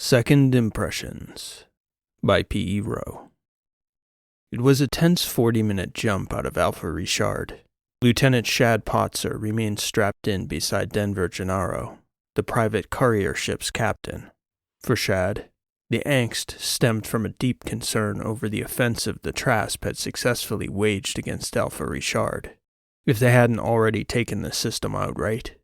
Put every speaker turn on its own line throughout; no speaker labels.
Second Impressions by P.E. Rowe. It was a tense 40-minute jump out of Alpha Richard. Lieutenant Shad Potzer remained strapped in beside Denver Gennaro, the private courier ship's captain. For Shad, the angst stemmed from a deep concern over the offensive the Trasp had successfully waged against Alpha Richard. If they hadn't already taken the system outright,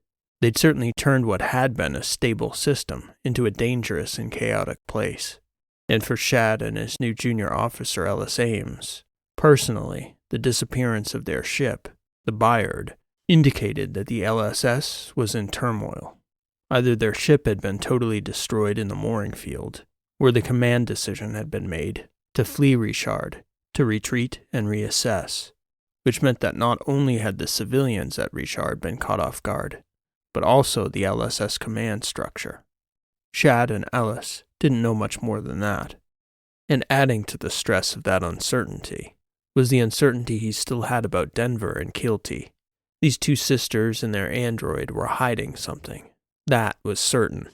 they'd certainly turned what had been a stable system into a dangerous and chaotic place. And for Shad and his new junior officer Ellis Ames, personally, the disappearance of their ship, the Bayard, indicated that the LSS was in turmoil. Either their ship had been totally destroyed in the mooring field, or the command decision had been made to flee Richard, to retreat and reassess, which meant that not only had the civilians at Richard been caught off guard, but also the LSS command structure. Shad and Ellis didn't know much more than that. And adding to the stress of that uncertainty was the uncertainty he still had about Denver and Kilty. These two sisters and their android were hiding something. That was certain.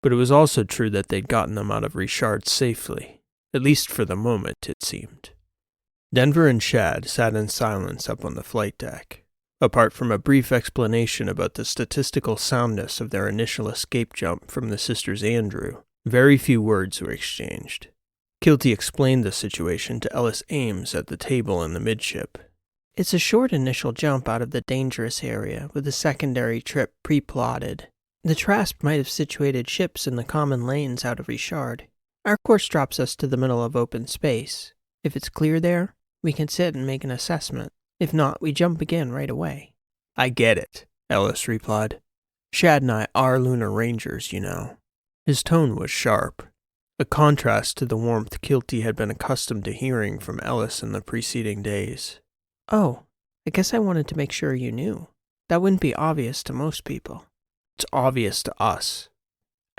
But it was also true that they'd gotten them out of Richard safely, at least for the moment, it seemed. Denver and Shad sat in silence up on the flight deck. Apart from a brief explanation about the statistical soundness of their initial escape jump from the sisters Andrew, very few words were exchanged. Kilty explained the situation to Ellis Ames at the table in the midship.
It's a short initial jump out of the dangerous area with a secondary trip pre-plotted. The Trasp might have situated ships in the common lanes out of Richard. Our course drops us to the middle of open space. If it's clear there, we can sit and make an assessment. If not, we jump again right away.
I get it, Ellis replied. Shad and I are Lunar Rangers, you know. His tone was sharp, a contrast to the warmth Kilty had been accustomed to hearing from Ellis in the preceding days.
Oh, I guess I wanted to make sure you knew. That wouldn't be obvious to most people.
It's obvious to us.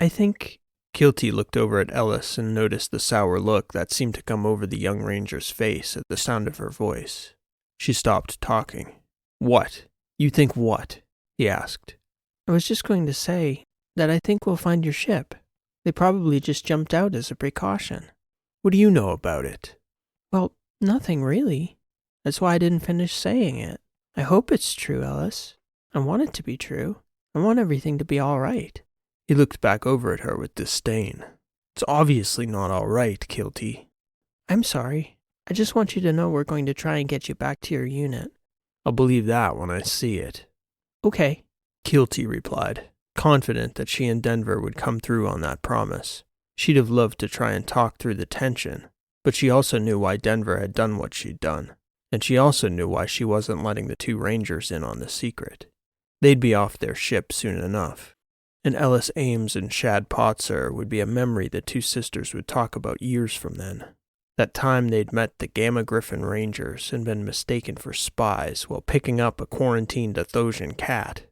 I think...
Kilty looked over at Ellis and noticed the sour look that seemed to come over the young ranger's face at the sound of her voice. She stopped talking. What? You think what? He asked.
I was just going to say that I think we'll find your ship. They probably just jumped out as a precaution.
What do you know about it?
Well, nothing really. That's why I didn't finish saying it. I hope it's true, Ellis. I want it to be true. I want everything to be all right.
He looked back over at her with disdain. It's obviously not all right, Kilty.
I'm sorry. I just want you to know we're going to try and get you back to your unit.
I'll believe that when I see it.
Okay,
Kilty replied, confident that she and Denver would come through on that promise. She'd have loved to try and talk through the tension, but she also knew why Denver had done what she'd done, and she also knew why she wasn't letting the two Rangers in on the secret. They'd be off their ship soon enough, and Ellis Ames and Shad Potzer would be a memory the two sisters would talk about years from then. That time they'd met the Gamma Griffin Rangers and been mistaken for spies while picking up a quarantined Athosian cat.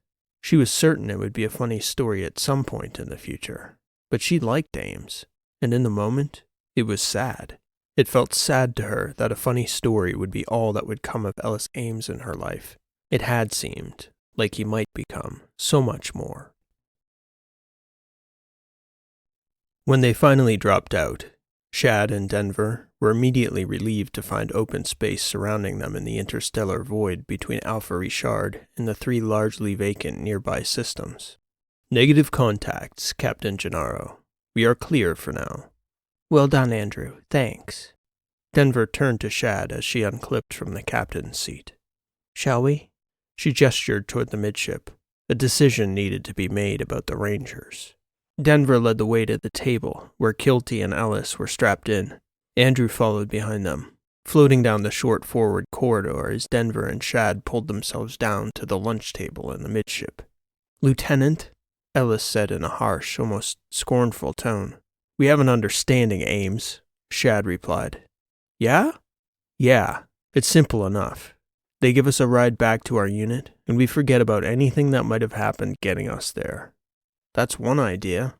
She was certain it would be a funny story at some point in the future, but she liked Ames, and in the moment, it was sad. It felt sad to her that a funny story would be all that would come of Ellis Ames in her life. It had seemed like he might become so much more. When they finally dropped out, Shad and Denver were immediately relieved to find open space surrounding them in the interstellar void between Alpha Richard and the three largely vacant nearby systems. Negative contacts, Captain Gennaro. We are clear for now.
Well done, Andrew. Thanks.
Denver turned to Shad as she unclipped from the captain's seat.
Shall we?
She gestured toward the midship. A decision needed to be made about the Rangers. Denver led the way to the table, where Kilty and Ellis were strapped in. Andrew followed behind them, floating down the short forward corridor as Denver and Shad pulled themselves down to the lunch table in the midship. Lieutenant, Ellis said in a harsh, almost scornful tone. We have an understanding, Ames, Shad replied. Yeah? Yeah, it's simple enough. They give us a ride back to our unit, and we forget about anything that might have happened getting us there. That's one idea.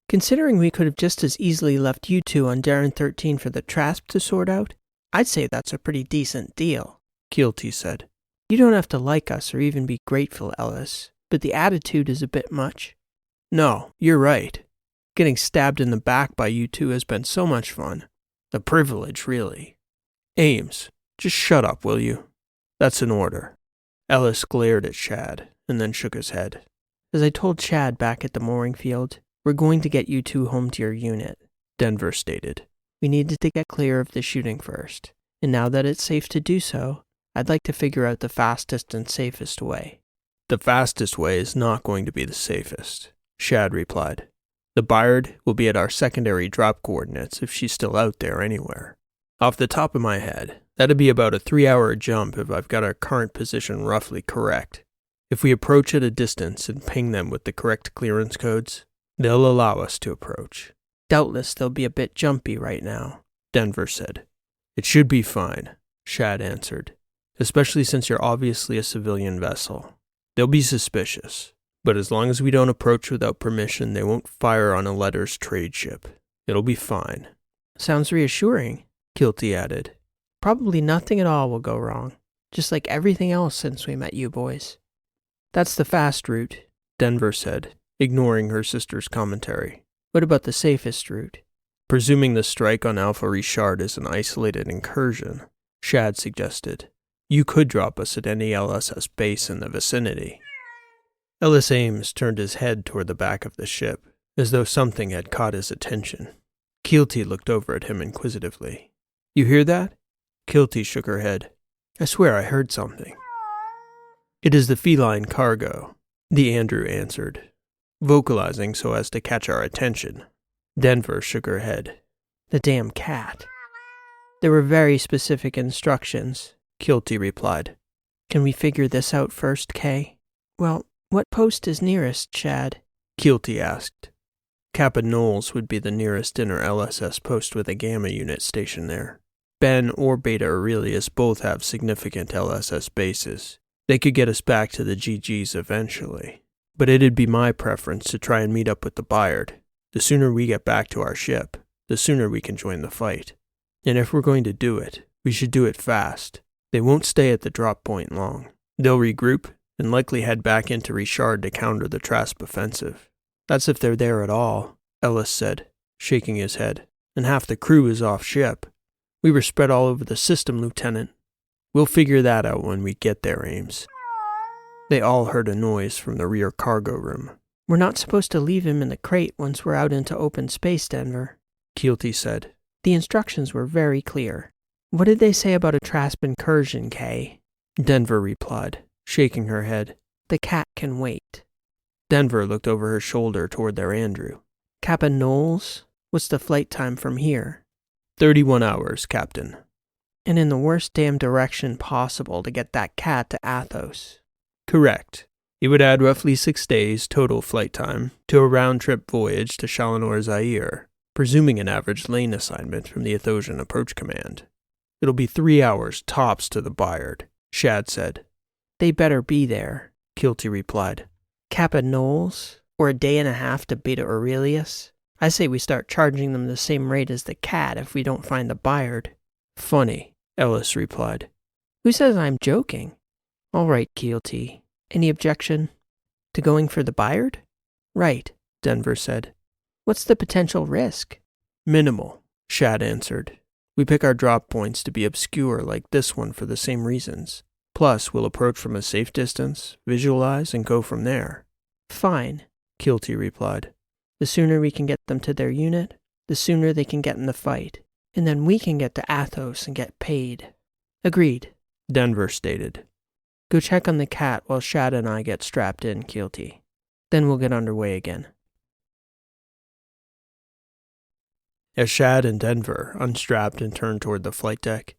Considering we could have just as easily left you two on Darren 13 for the Trasp to sort out, I'd say that's a pretty decent deal,
Kilty said.
You don't have to like us or even be grateful, Ellis, but the attitude is a bit much.
No, you're right.
Getting stabbed in the back by you two has been so much fun. A privilege, really.
Ames, just shut up, will you? That's an order.
Ellis glared at Shad, and then shook his head. As I told Shad back at the mooring field, we're going to get you two home to your unit,
Denver stated.
We needed to get clear of the shooting first, and now that it's safe to do so, I'd like to figure out the fastest and safest way.
The fastest way is not going to be the safest, Shad replied. The Byard will be at our secondary drop coordinates if she's still out there anywhere. Off the top of my head, that'd be about a 3-hour jump if I've got our current position roughly correct. If we approach at a distance and ping them with the correct clearance codes, they'll allow us to approach.
Doubtless they'll be a bit jumpy right now,
Denver said. It should be fine, Shad answered, especially since you're obviously a civilian vessel. They'll be suspicious, but as long as we don't approach without permission, they won't fire on a letters trade ship. It'll be fine.
Sounds reassuring,
Kilty added.
Probably nothing at all will go wrong, just like everything else since we met you boys. That's the fast route,
Denver said, ignoring her sister's commentary.
What about the safest route?
Presuming the strike on Alpha Richard is an isolated incursion, Shad suggested. You could drop us at any LSS base in the vicinity. Ellis Ames turned his head toward the back of the ship, as though something had caught his attention. Kilty looked over at him inquisitively. You hear that? Kilty shook her head. I swear I heard something. It is the feline cargo, the Andrew answered, vocalizing so as to catch our attention. Denver shook her head.
The damn cat. There were very specific instructions,
Kilty replied.
Can we figure this out first, Kay? Well, what post is nearest, Shad?
Kilty asked. Kappa Knowles would be the nearest inner LSS post with a Gamma unit stationed there. Ben or Beta Aurelius both have significant LSS bases. They could get us back to the GGs eventually. But it'd be my preference to try and meet up with the Byard. The sooner we get back to our ship, the sooner we can join the fight. And if we're going to do it, we should do it fast. They won't stay at the drop point long. They'll regroup and likely head back into Richard to counter the Trasp offensive. That's if they're there at all, Ellis said, shaking his head. And half the crew is off ship. We were spread all over the system, Lieutenant. We'll figure that out when we get there, Ames. They all heard a noise from the rear cargo room.
We're not supposed to leave him in the crate once we're out into open space, Denver,
Kilty said.
The instructions were very clear. What did they say about a Trasp incursion, Kay?
Denver replied, shaking her head.
The cat can wait.
Denver looked over her shoulder toward their Andrew.
Kappa Knowles? What's the flight time from here?
31 hours, Captain.
And in the worst damn direction possible to get that cat to Athos.
Correct. It would add roughly 6 days total flight time to a round-trip voyage to Shalinor Zaire, presuming an average lane assignment from the Athosian Approach Command. It'll be 3 hours tops to the Byard, Shad said.
They better be there,
Kilty replied.
Kappa Knowles? Or a day and a half to Beta Aurelius? I say we start charging them the same rate as the cat if we don't find the Byard.
Funny, Ellis replied.
Who says I'm joking? All right, Kilty. Any objection? To going for the Byard? Right,
Denver said.
What's the potential risk?
Minimal, Shad answered. We pick our drop points to be obscure like this one for the same reasons. Plus, we'll approach from a safe distance, visualize, and go from there.
Fine,
Kilty replied.
The sooner we can get them to their unit, the sooner they can get in the fight. And then we can get to Athos and get paid. Agreed,
Denver stated.
Go check on the cat while Shad and I get strapped in, Kilty. Then we'll get underway again.
As Shad and Denver unstrapped and turned toward the flight deck,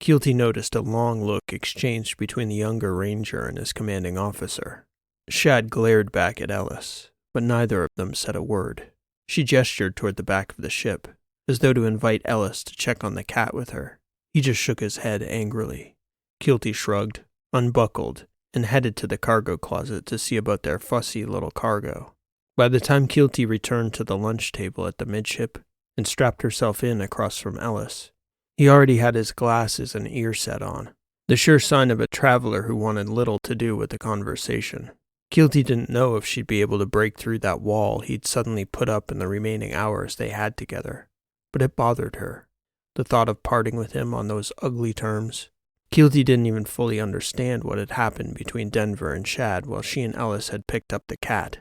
Kilty noticed a long look exchanged between the younger ranger and his commanding officer. Shad glared back at Ellis, but neither of them said a word. She gestured toward the back of the ship, as though to invite Ellis to check on the cat with her. He just shook his head angrily. Kilty shrugged, unbuckled, and headed to the cargo closet to see about their fussy little cargo. By the time Kilty returned to the lunch table at the midship and strapped herself in across from Ellis, he already had his glasses and ear set on, the sure sign of a traveler who wanted little to do with the conversation. Keelty didn't know if she'd be able to break through that wall he'd suddenly put up in the remaining hours they had together, but it bothered her, the thought of parting with him on those ugly terms. Keelty didn't even fully understand what had happened between Denver and Shad while she and Ellis had picked up the cat,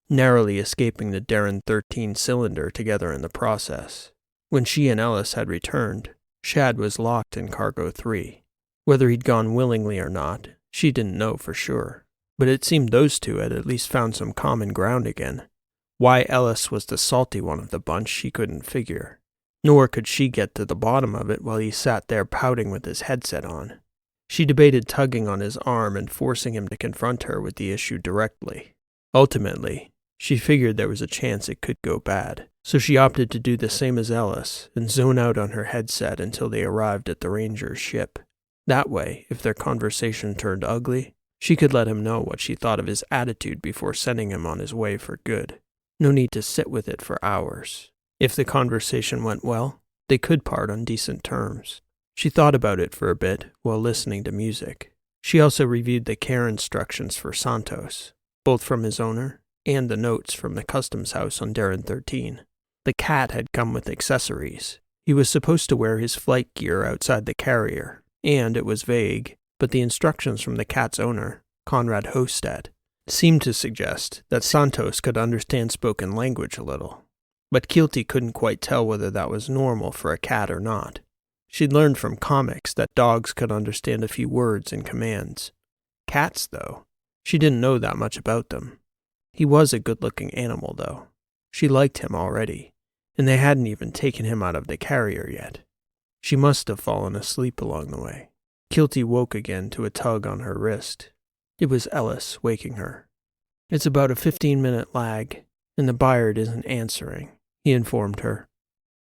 narrowly escaping the Darren 13 cylinder together in the process. When she and Ellis had returned, Shad was locked in Cargo 3. Whether he'd gone willingly or not, she didn't know for sure. But it seemed those two had at least found some common ground again. Why Ellis was the salty one of the bunch she couldn't figure. Nor could she get to the bottom of it while he sat there pouting with his headset on. She debated tugging on his arm and forcing him to confront her with the issue directly. Ultimately, she figured there was a chance it could go bad, so she opted to do the same as Ellis and zone out on her headset until they arrived at the Ranger's ship. That way, if their conversation turned ugly, she could let him know what she thought of his attitude before sending him on his way for good. No need to sit with it for hours. If the conversation went well, they could part on decent terms. She thought about it for a bit while listening to music. She also reviewed the care instructions for Santos, both from his owner and the notes from the customs house on Darren 13. The cat had come with accessories. He was supposed to wear his flight gear outside the carrier, and it was vague, but the instructions from the cat's owner, Conrad Hostad, seemed to suggest that Santos could understand spoken language a little. But Keelty couldn't quite tell whether that was normal for a cat or not. She'd learned from comics that dogs could understand a few words and commands. Cats, though, she didn't know that much about them. He was a good-looking animal, though. She liked him already, and they hadn't even taken him out of the carrier yet. She must have fallen asleep along the way. Keelty woke again to a tug on her wrist. It was Ellis waking her. "It's about a 15-minute lag, and the Bayard isn't answering," he informed her.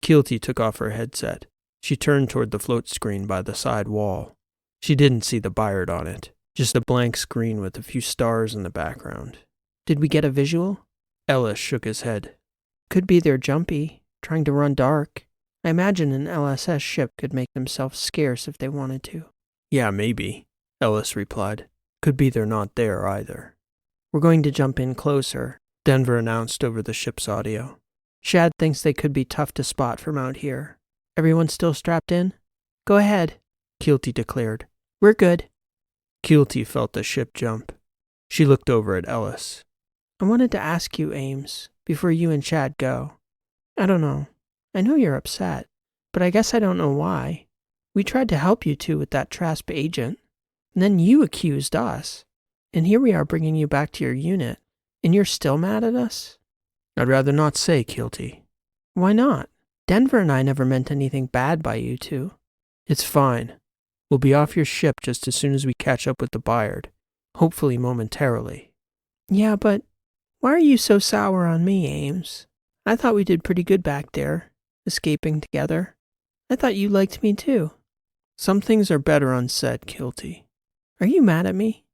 Keelty took off her headset. She turned toward the float screen by the side wall. She didn't see the Bayard on it, just a blank screen with a few stars in the background.
"Did we get a visual?"
Ellis shook his head.
"Could be they're jumpy, trying to run dark. I imagine an LSS ship could make themselves scarce if they wanted to."
"Yeah, maybe," Ellis replied. "Could be they're not there either."
"We're going to jump in closer,"
Denver announced over the ship's audio.
"Shad thinks they could be tough to spot from out here. Everyone still strapped in?" "Go ahead,"
Keelty declared.
"We're good."
Keelty felt the ship jump. She looked over at Ellis.
"I wanted to ask you, Ames, before you and Shad go. I don't know. I know you're upset, but I guess I don't know why. We tried to help you two with that Trasp agent, and then you accused us. And here we are bringing you back to your unit, and you're still mad at us?"
"I'd rather not say, Keelty."
"Why not? Denver and I never meant anything bad by you two."
"It's fine. We'll be off your ship just as soon as we catch up with the Bayard, hopefully momentarily."
"Yeah, but why are you so sour on me, Ames? I thought we did pretty good back there, escaping together. I thought you liked me too."
"Some things are better unsaid, Keelty."
"Are you mad at me?"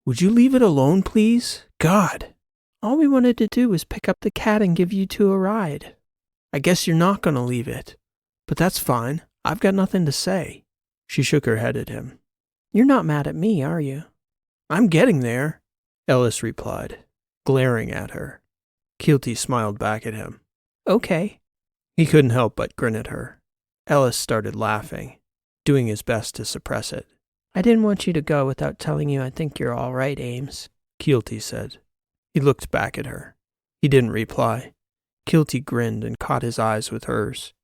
"Would you leave it alone, please? God!"
"All we wanted to do was pick up the cat and give you two a ride."
"I guess you're not going to leave it. But that's fine. I've got nothing to say." She shook her head at him.
"You're not mad at me, are you?"
"I'm getting there," Ellis replied, glaring at her. Keelty smiled back at him.
"Okay."
He couldn't help but grin at her. Ellis started laughing, doing his best to suppress it.
"I didn't want you to go without telling you I think you're all right, Ames,"
Keelty said. He looked back at her. He didn't reply. Keelty grinned and caught his eyes with hers.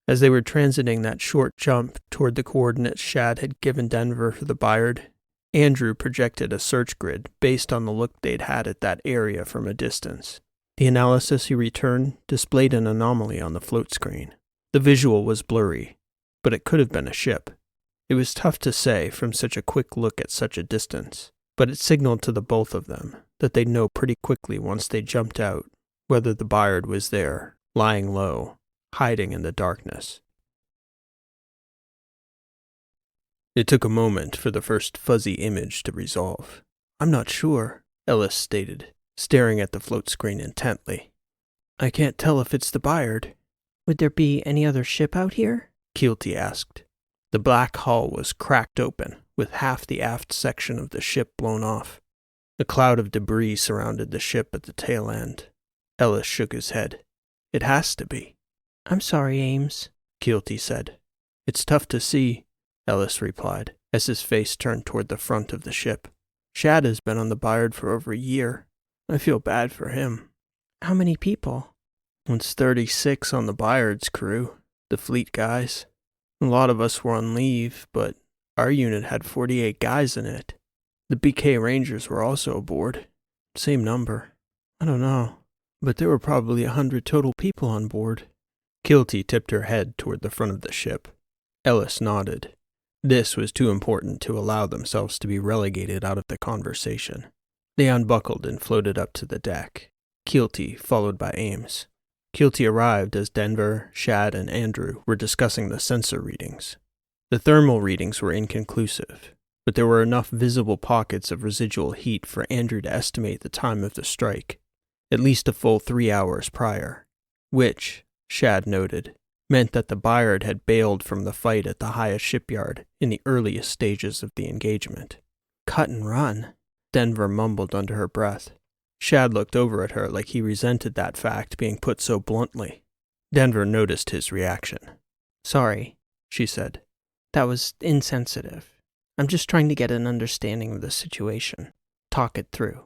As they were transiting that short jump toward the coordinates Shad had given Denver for the Bayard, Andrew projected a search grid based on the look they'd had at that area from a distance. The analysis he returned displayed an anomaly on the float screen. The visual was blurry, but it could have been a ship. It was tough to say from such a quick look at such a distance, but it signaled to the both of them that they'd know pretty quickly once they jumped out whether the Bayard was there, lying low, hiding in the darkness. It took a moment for the first fuzzy image to resolve. "I'm not sure," Ellis stated, staring at the float screen intently. "I can't tell if it's the Bayard."
"Would there be any other ship out here?"
Keelty asked. The black hull was cracked open, with half the aft section of the ship blown off. A cloud of debris surrounded the ship at the tail end. Ellis shook his head. It has to be.
I'm sorry, Ames,
Keelty said. It's tough to see, Ellis replied, as his face turned toward the front of the ship. Shad has been on the Bayard for over a year. I feel bad for him.
How many people?
It's 36 on the Bayard's crew, the fleet guys. A lot of us were on leave, but our unit had 48 guys in it. The BK Rangers were also aboard. Same number. I don't know, but there were probably 100 total people on board. Keelty tipped her head toward the front of the ship. Ellis nodded. This was too important to allow themselves to be relegated out of the conversation. They unbuckled and floated up to the deck. Keelty followed by Ames. Keelty arrived as Denver, Shad, and Andrew were discussing the sensor readings. The thermal readings were inconclusive, but there were enough visible pockets of residual heat for Andrew to estimate the time of the strike, at least a full 3 hours prior, which, Shad noted, meant that the Bayard had bailed from the fight at the highest shipyard in the earliest stages of the engagement.
Cut and run,
Denver mumbled under her breath. Shad looked over at her like he resented that fact being put so bluntly. Denver noticed his reaction.
Sorry,
she said.
That was insensitive. I'm just trying to get an understanding of the situation. Talk it through.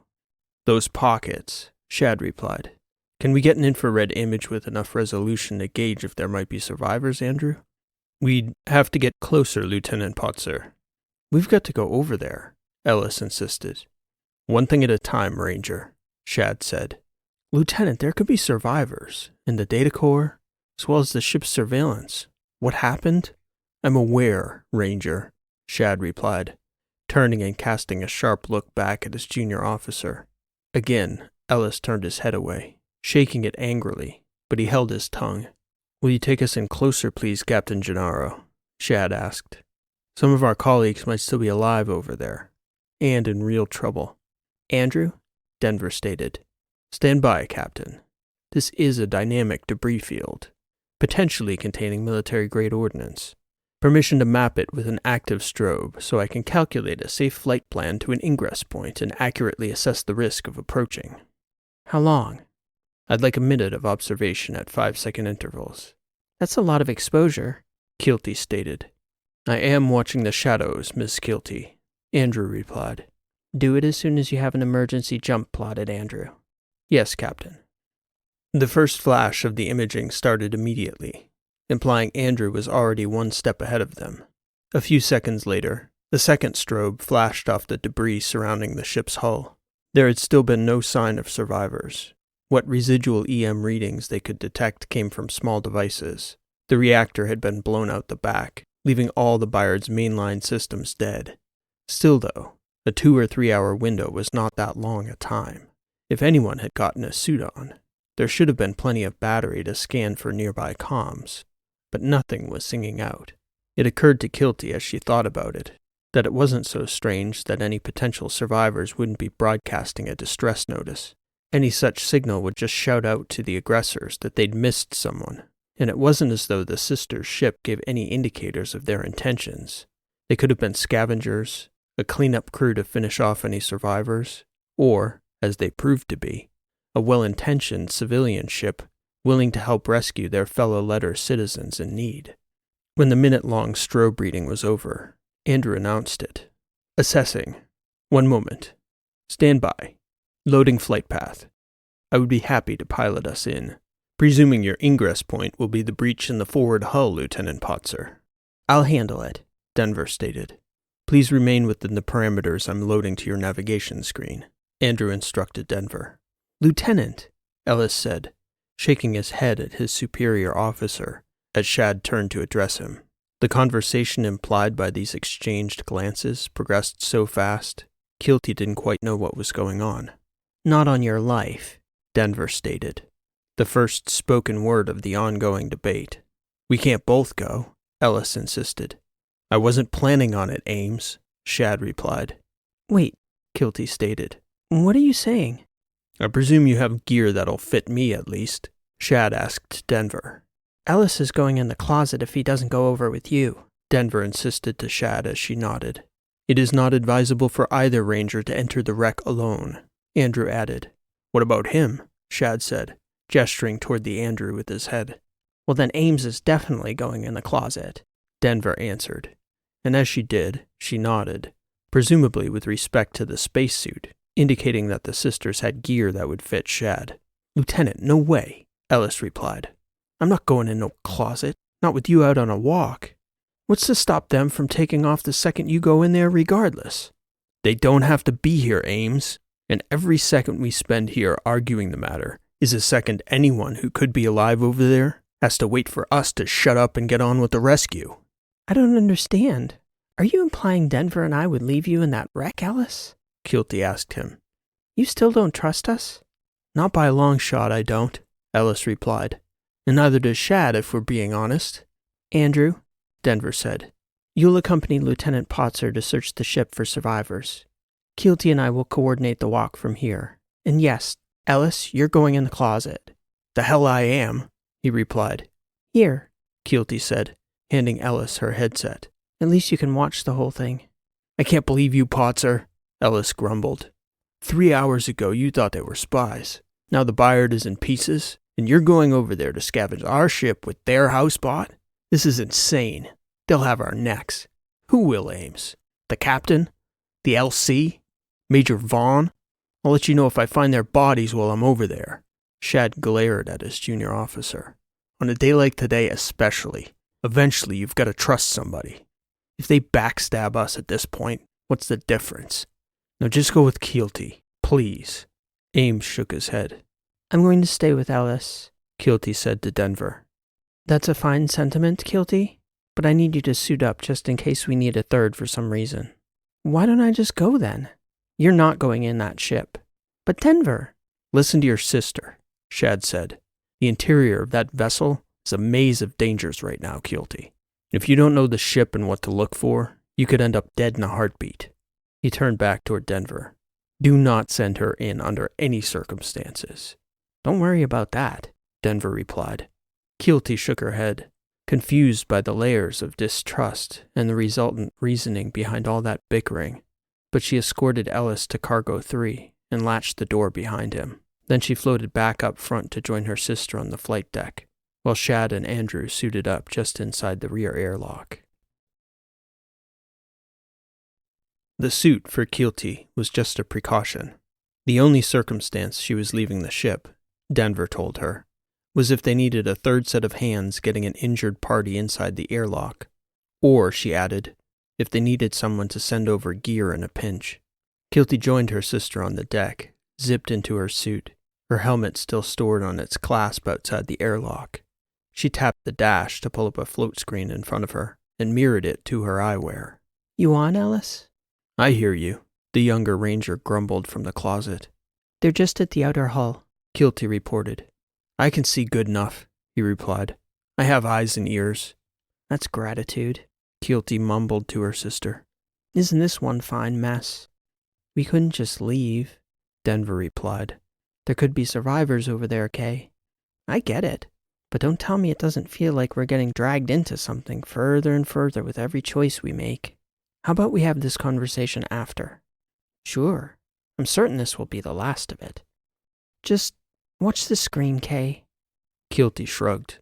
Those pockets, Shad replied. Can we get an infrared image with enough resolution to gauge if there might be survivors, Andrew? We'd have to get closer, Lieutenant Potzer. We've got to go over there, Ellis insisted. One thing at a time, Ranger, Shad said. Lieutenant, there could be survivors, in the data core, as well as the ship's surveillance. What happened? I'm aware, Ranger, Shad replied, turning and casting a sharp look back at his junior officer. Again, Ellis turned his head away, shaking it angrily, but he held his tongue. Will you take us in closer, please, Captain Gennaro? Shad asked. Some of our colleagues might still be alive over there, and in real trouble.
Andrew?
Denver stated. Stand by, Captain. This is a dynamic debris field, potentially containing military-grade ordnance. Permission to map it with an active strobe so I can calculate a safe flight plan to an ingress point and accurately assess the risk of approaching.
How long?
I'd like a minute of observation at 5-second intervals.
That's a lot of exposure,
Keelty stated. I am watching the shadows, Miss Keelty, Andrew replied.
Do it as soon as you have an emergency jump plotted, Andrew.
Yes, Captain. The first flash of the imaging started immediately, implying Andrew was already one step ahead of them. A few seconds later, the second strobe flashed off the debris surrounding the ship's hull. There had still been no sign of survivors. What residual EM readings they could detect came from small devices. The reactor had been blown out the back, leaving all the Bayard's mainline systems dead. Still, though, a 2 or 3 hour window was not that long a time. If anyone had gotten a suit on, there should have been plenty of battery to scan for nearby comms, but nothing was singing out. It occurred to Keelty as she thought about it, that it wasn't so strange that any potential survivors wouldn't be broadcasting a distress notice. Any such signal would just shout out to the aggressors that they'd missed someone, and it wasn't as though the sister ship gave any indicators of their intentions. They could have been scavengers, a cleanup crew to finish off any survivors, or, as they proved to be, a well-intentioned civilian ship willing to help rescue their fellow letter citizens in need. When the minute-long strobe reading was over, Andrew announced it. Assessing. 1 moment. Stand by. Loading flight path. I would be happy to pilot us in, presuming your ingress point will be the breach in the forward hull, Lieutenant Potzer.
I'll handle it,
Denver stated. Please remain within the parameters I'm loading to your navigation screen, Andrew instructed Denver. Lieutenant, Ellis said, shaking his head at his superior officer as Shad turned to address him. The conversation implied by these exchanged glances progressed so fast, Keelty didn't quite know what was going on.
Not on your life,
Denver stated, the first spoken word of the ongoing debate. We can't both go, Ellis insisted. I wasn't planning on it, Ames, Shad replied.
Wait,
Keelty stated.
What are you saying?
I presume you have gear that'll fit me at least, Shad asked Denver.
Ellis is going in the closet if he doesn't go over with you,
Denver insisted to Shad as she nodded. It is not advisable for either ranger to enter the wreck alone, Andrew added. What about him? Shad said, gesturing toward the Andrew with his head.
Well, then Ames is definitely going in the closet,
Denver answered. And as she did, she nodded, presumably with respect to the spacesuit, indicating that the sisters had gear that would fit Shad. Lieutenant, no way, Ellis replied. I'm not going in no closet, not with you out on a walk. What's to stop them from taking off the second you go in there regardless? They don't have to be here, Ames, and every second we spend here arguing the matter is a second anyone who could be alive over there has to wait for us to shut up and get on with the rescue.
I don't understand. Are you implying Denver and I would leave you in that wreck, Ellis?
Keelty asked him.
You still don't trust us?
Not by a long shot, I don't, Ellis replied. And neither does Shad, if we're being honest.
Andrew,
Denver said,
you'll accompany Lieutenant Potzer to search the ship for survivors. Keelty and I will coordinate the walk from here. And yes, Ellis, you're going in the closet.
The hell I am, he replied.
Here,
Keelty said, handing Ellis her headset.
At least you can watch the whole thing.
I can't believe you, Potzer, Ellis grumbled. 3 hours ago you thought they were spies. Now the Bayard is in pieces, and you're going over there to scavenge our ship with their housebot? This is insane. They'll have our necks. Who will, Ames? The captain? The LC? Major Vaughn? I'll let you know if I find their bodies while I'm over there. Shad glared at his junior officer. On a day like today especially. Eventually you've got to trust somebody. If they backstab us at this point, what's the difference? Now just go with Keelty, please. Ames shook his head.
I'm going to stay with Ellis,
Keelty said to Denver.
That's a fine sentiment, Keelty, but I need you to suit up just in case we need a third for some reason. Why don't I just go then? You're not going in that ship. But Denver.
Listen to your sister, Shad said. The interior of that vessel is a maze of dangers right now, Keelty. If you don't know the ship and what to look for, you could end up dead in a heartbeat. He turned back toward Denver. Do not send her in under any circumstances.
Don't worry about that,
Denver replied. Keelty shook her head, confused by the layers of distrust and the resultant reasoning behind all that bickering. But she escorted Ellis to Cargo 3 and latched the door behind him. Then she floated back up front to join her sister on the flight deck, while Shad and Andrew suited up just inside the rear airlock. The suit for Keelty was just a precaution. The only circumstance she was leaving the ship, Denver told her, was if they needed a third set of hands getting an injured party inside the airlock, or, she added, if they needed someone to send over gear in a pinch. Keelty joined her sister on the deck, zipped into her suit, her helmet still stored on its clasp outside the airlock. She tapped the dash to pull up a float screen in front of her and mirrored it to her eyewear.
You on, Ellis?
I hear you, the younger ranger grumbled from the closet.
They're just at the outer hull,
Keelty reported. I can see good enough, he replied. I have eyes and ears.
That's gratitude,
Keelty mumbled to her sister.
Isn't this one fine mess? We couldn't just leave,
Denver replied.
There could be survivors over there, Kay. I get it, but don't tell me it doesn't feel like we're getting dragged into something further and further with every choice we make. How about we have this conversation after? Sure, I'm certain this will be the last of it. Just watch the screen, Kay.
Keelty shrugged.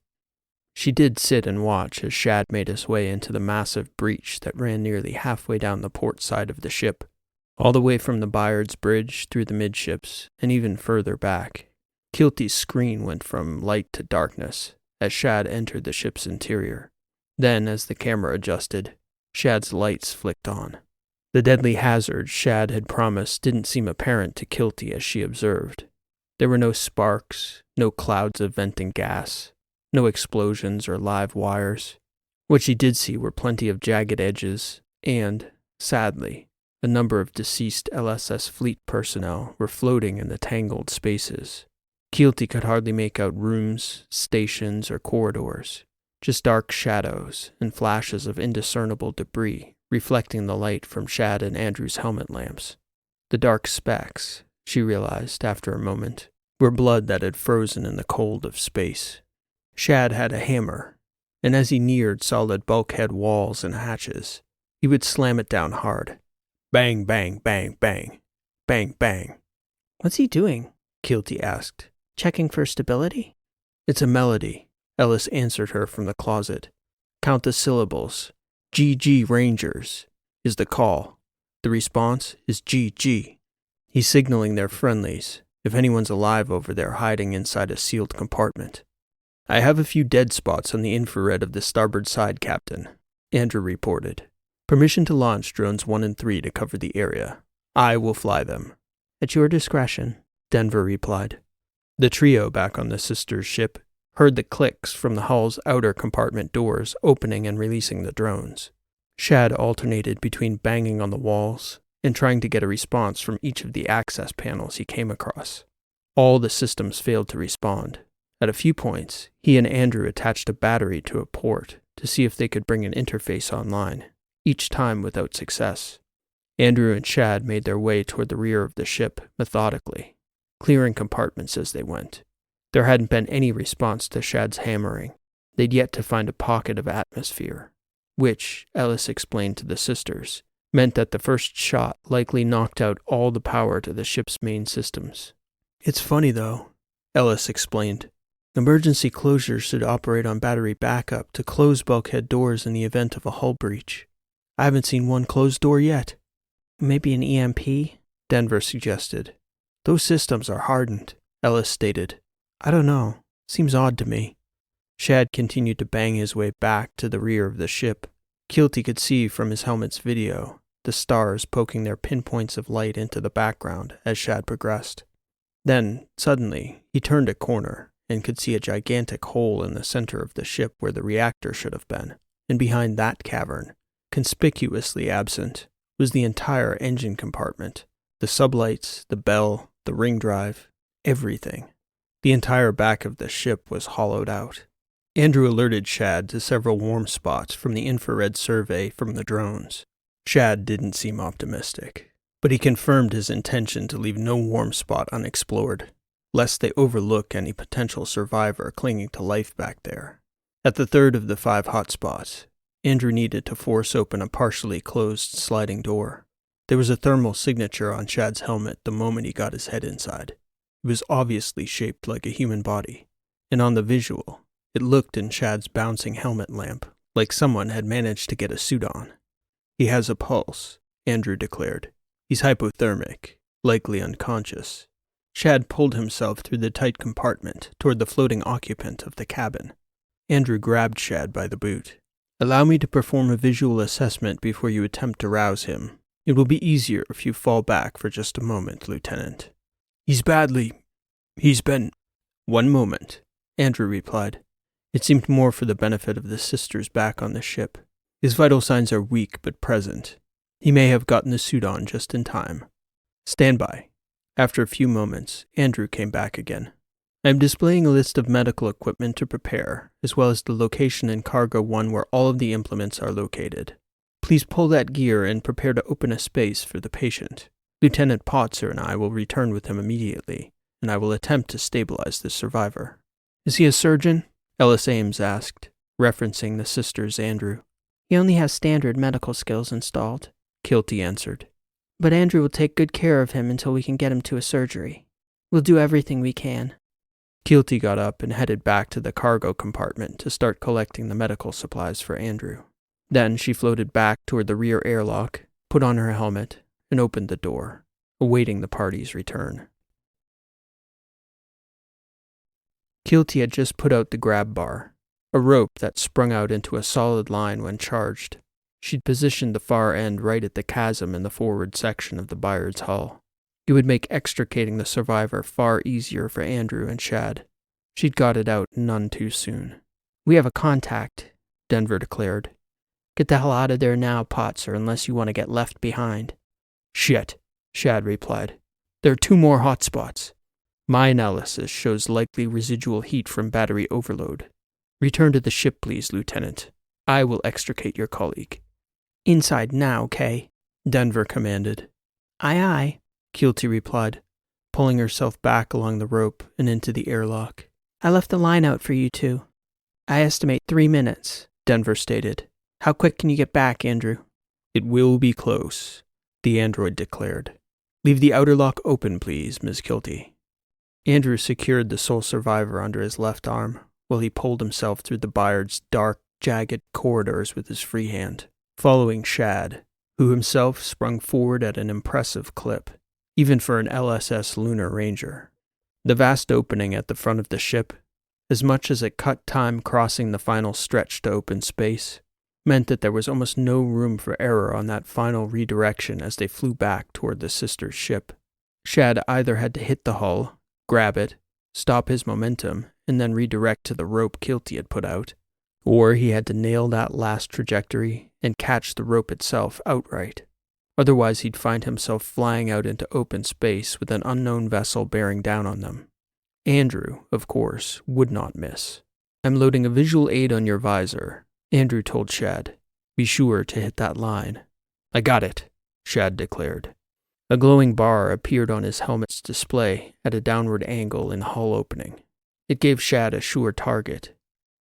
She did sit and watch as Shad made his way into the massive breach that ran nearly halfway down the port side of the ship, all the way from the Bayard's bridge through the midships and even further back. Keelty's screen went from light to darkness as Shad entered the ship's interior. Then, as the camera adjusted, Shad's lights flicked on. The deadly hazard Shad had promised didn't seem apparent to Keelty as she observed. There were no sparks, no clouds of venting gas, no explosions or live wires. What she did see were plenty of jagged edges and, sadly, a number of deceased LSS fleet personnel were floating in the tangled spaces. Keelty could hardly make out rooms, stations, or corridors, just dark shadows and flashes of indiscernible debris reflecting the light from Shad and Andrew's helmet lamps. The dark specks, she realized after a moment, were blood that had frozen in the cold of space. Shad had a hammer, and as he neared solid bulkhead walls and hatches, he would slam it down hard, Bang, bang, bang, bang. Bang, bang.
What's he doing?
Keelty asked.
Checking for stability?
It's a melody, Ellis answered her from the closet. Count the syllables. GG Rangers is the call. The response is GG. He's signaling their friendlies, if anyone's alive over there hiding inside a sealed compartment. I have a few dead spots on the infrared of the starboard side, Captain, Andrew reported. Permission to launch drones 1 and 3 to cover the area. I will fly them.
At your discretion,
Denver replied. The trio back on the sister's ship heard the clicks from the hull's outer compartment doors opening and releasing the drones. Shad alternated between banging on the walls and trying to get a response from each of the access panels he came across. All the systems failed to respond. At a few points, he and Andrew attached a battery to a port to see if they could bring an interface online, each time without success. Andrew and Shad made their way toward the rear of the ship methodically, clearing compartments as they went. There hadn't been any response to Shad's hammering. They'd yet to find a pocket of atmosphere, which, Ellis explained to the sisters, meant that the first shot likely knocked out all the power to the ship's main systems. It's funny, though, Ellis explained. Emergency closures should operate on battery backup to close bulkhead doors in the event of a hull breach. I haven't seen one closed door yet.
Maybe an EMP?
Denver suggested. Those systems are hardened, Ellis stated.
I don't know.
Seems odd to me. Shad continued to bang his way back to the rear of the ship. Keelty could see from his helmet's video the stars poking their pinpoints of light into the background as Shad progressed. Then, suddenly, he turned a corner and could see a gigantic hole in the center of the ship where the reactor should have been, and behind that cavern, conspicuously absent, was the entire engine compartment. The sublights, the bell, the ring drive, everything. The entire back of the ship was hollowed out. Andrew alerted Shad to several warm spots from the infrared survey from the drones. Shad didn't seem optimistic, but he confirmed his intention to leave no warm spot unexplored, lest they overlook any potential survivor clinging to life back there. At the third of the 5 hotspots, Andrew needed to force open a partially closed sliding door. There was a thermal signature on Shad's helmet the moment he got his head inside. It was obviously shaped like a human body, and on the visual, it looked in Shad's bouncing helmet lamp like someone had managed to get a suit on. He has a pulse, Andrew declared. He's hypothermic, likely unconscious. Shad pulled himself through the tight compartment toward the floating occupant of the cabin. Andrew grabbed Shad by the boot. Allow me to perform a visual assessment before you attempt to rouse him. It will be easier if you fall back for just a moment, Lieutenant. He's been... 1 moment, Andrew replied. It seemed more for the benefit of the sisters back on the ship. His vital signs are weak but present. He may have gotten the suit on just in time. Stand by. After a few moments, Andrew came back again. I am displaying a list of medical equipment to prepare, as well as the location in Cargo 1 where all of the implements are located. Please pull that gear and prepare to open a space for the patient. Lieutenant Potzer and I will return with him immediately, and I will attempt to stabilize the survivor. Is he a surgeon? Ellis Ames asked, referencing the sisters' Andrew.
He only has standard medical skills installed,
Keelty answered.
But Andrew will take good care of him until we can get him to a surgery. We'll do everything we can.
Keelty got up and headed back to the cargo compartment to start collecting the medical supplies for Andrew. Then she floated back toward the rear airlock, put on her helmet, and opened the door, awaiting the party's return. Keelty had just put out the grab bar, a rope that sprung out into a solid line when charged. She'd positioned the far end right at the chasm in the forward section of the Byard's hull. It would make extricating the survivor far easier for Andrew and Shad. She'd got it out none too soon.
We have a contact,
Denver declared.
Get the hell out of there now, Potzer, unless you want to get left behind.
Shit, Shad replied. There are 2 more hotspots. My analysis shows likely residual heat from battery overload. Return to the ship, please, Lieutenant. I will extricate your colleague.
Inside now, Kay,
Denver commanded.
Aye, aye,
Keelty replied, pulling herself back along the rope and into the airlock.
I left the line out for you two. I estimate 3 minutes,
Denver stated.
How quick can you get back, Andrew?
It will be close. the android declared. "Leave the outer lock open, please, Ms. Kilty." Andrew secured the sole survivor under his left arm while he pulled himself through the byrd's dark, jagged corridors with his free hand, following Shad, who himself sprung forward at an impressive clip, even for an LSS Lunar Ranger. The vast opening at the front of the ship, as much as it cut time crossing the final stretch to open space, meant that there was almost no room for error on that final redirection as they flew back toward the sister ship. Shad either had to hit the hull, grab it, stop his momentum, and then redirect to the rope Kilty had put out, or he had to nail that last trajectory and catch the rope itself outright. Otherwise he'd find himself flying out into open space with an unknown vessel bearing down on them. Andrew, of course, would not miss. "I'm loading a visual aid on your visor," Andrew told Shad. "Be sure to hit that line." "I got it," Shad declared. A glowing bar appeared on his helmet's display at a downward angle in hull opening. It gave Shad a sure target.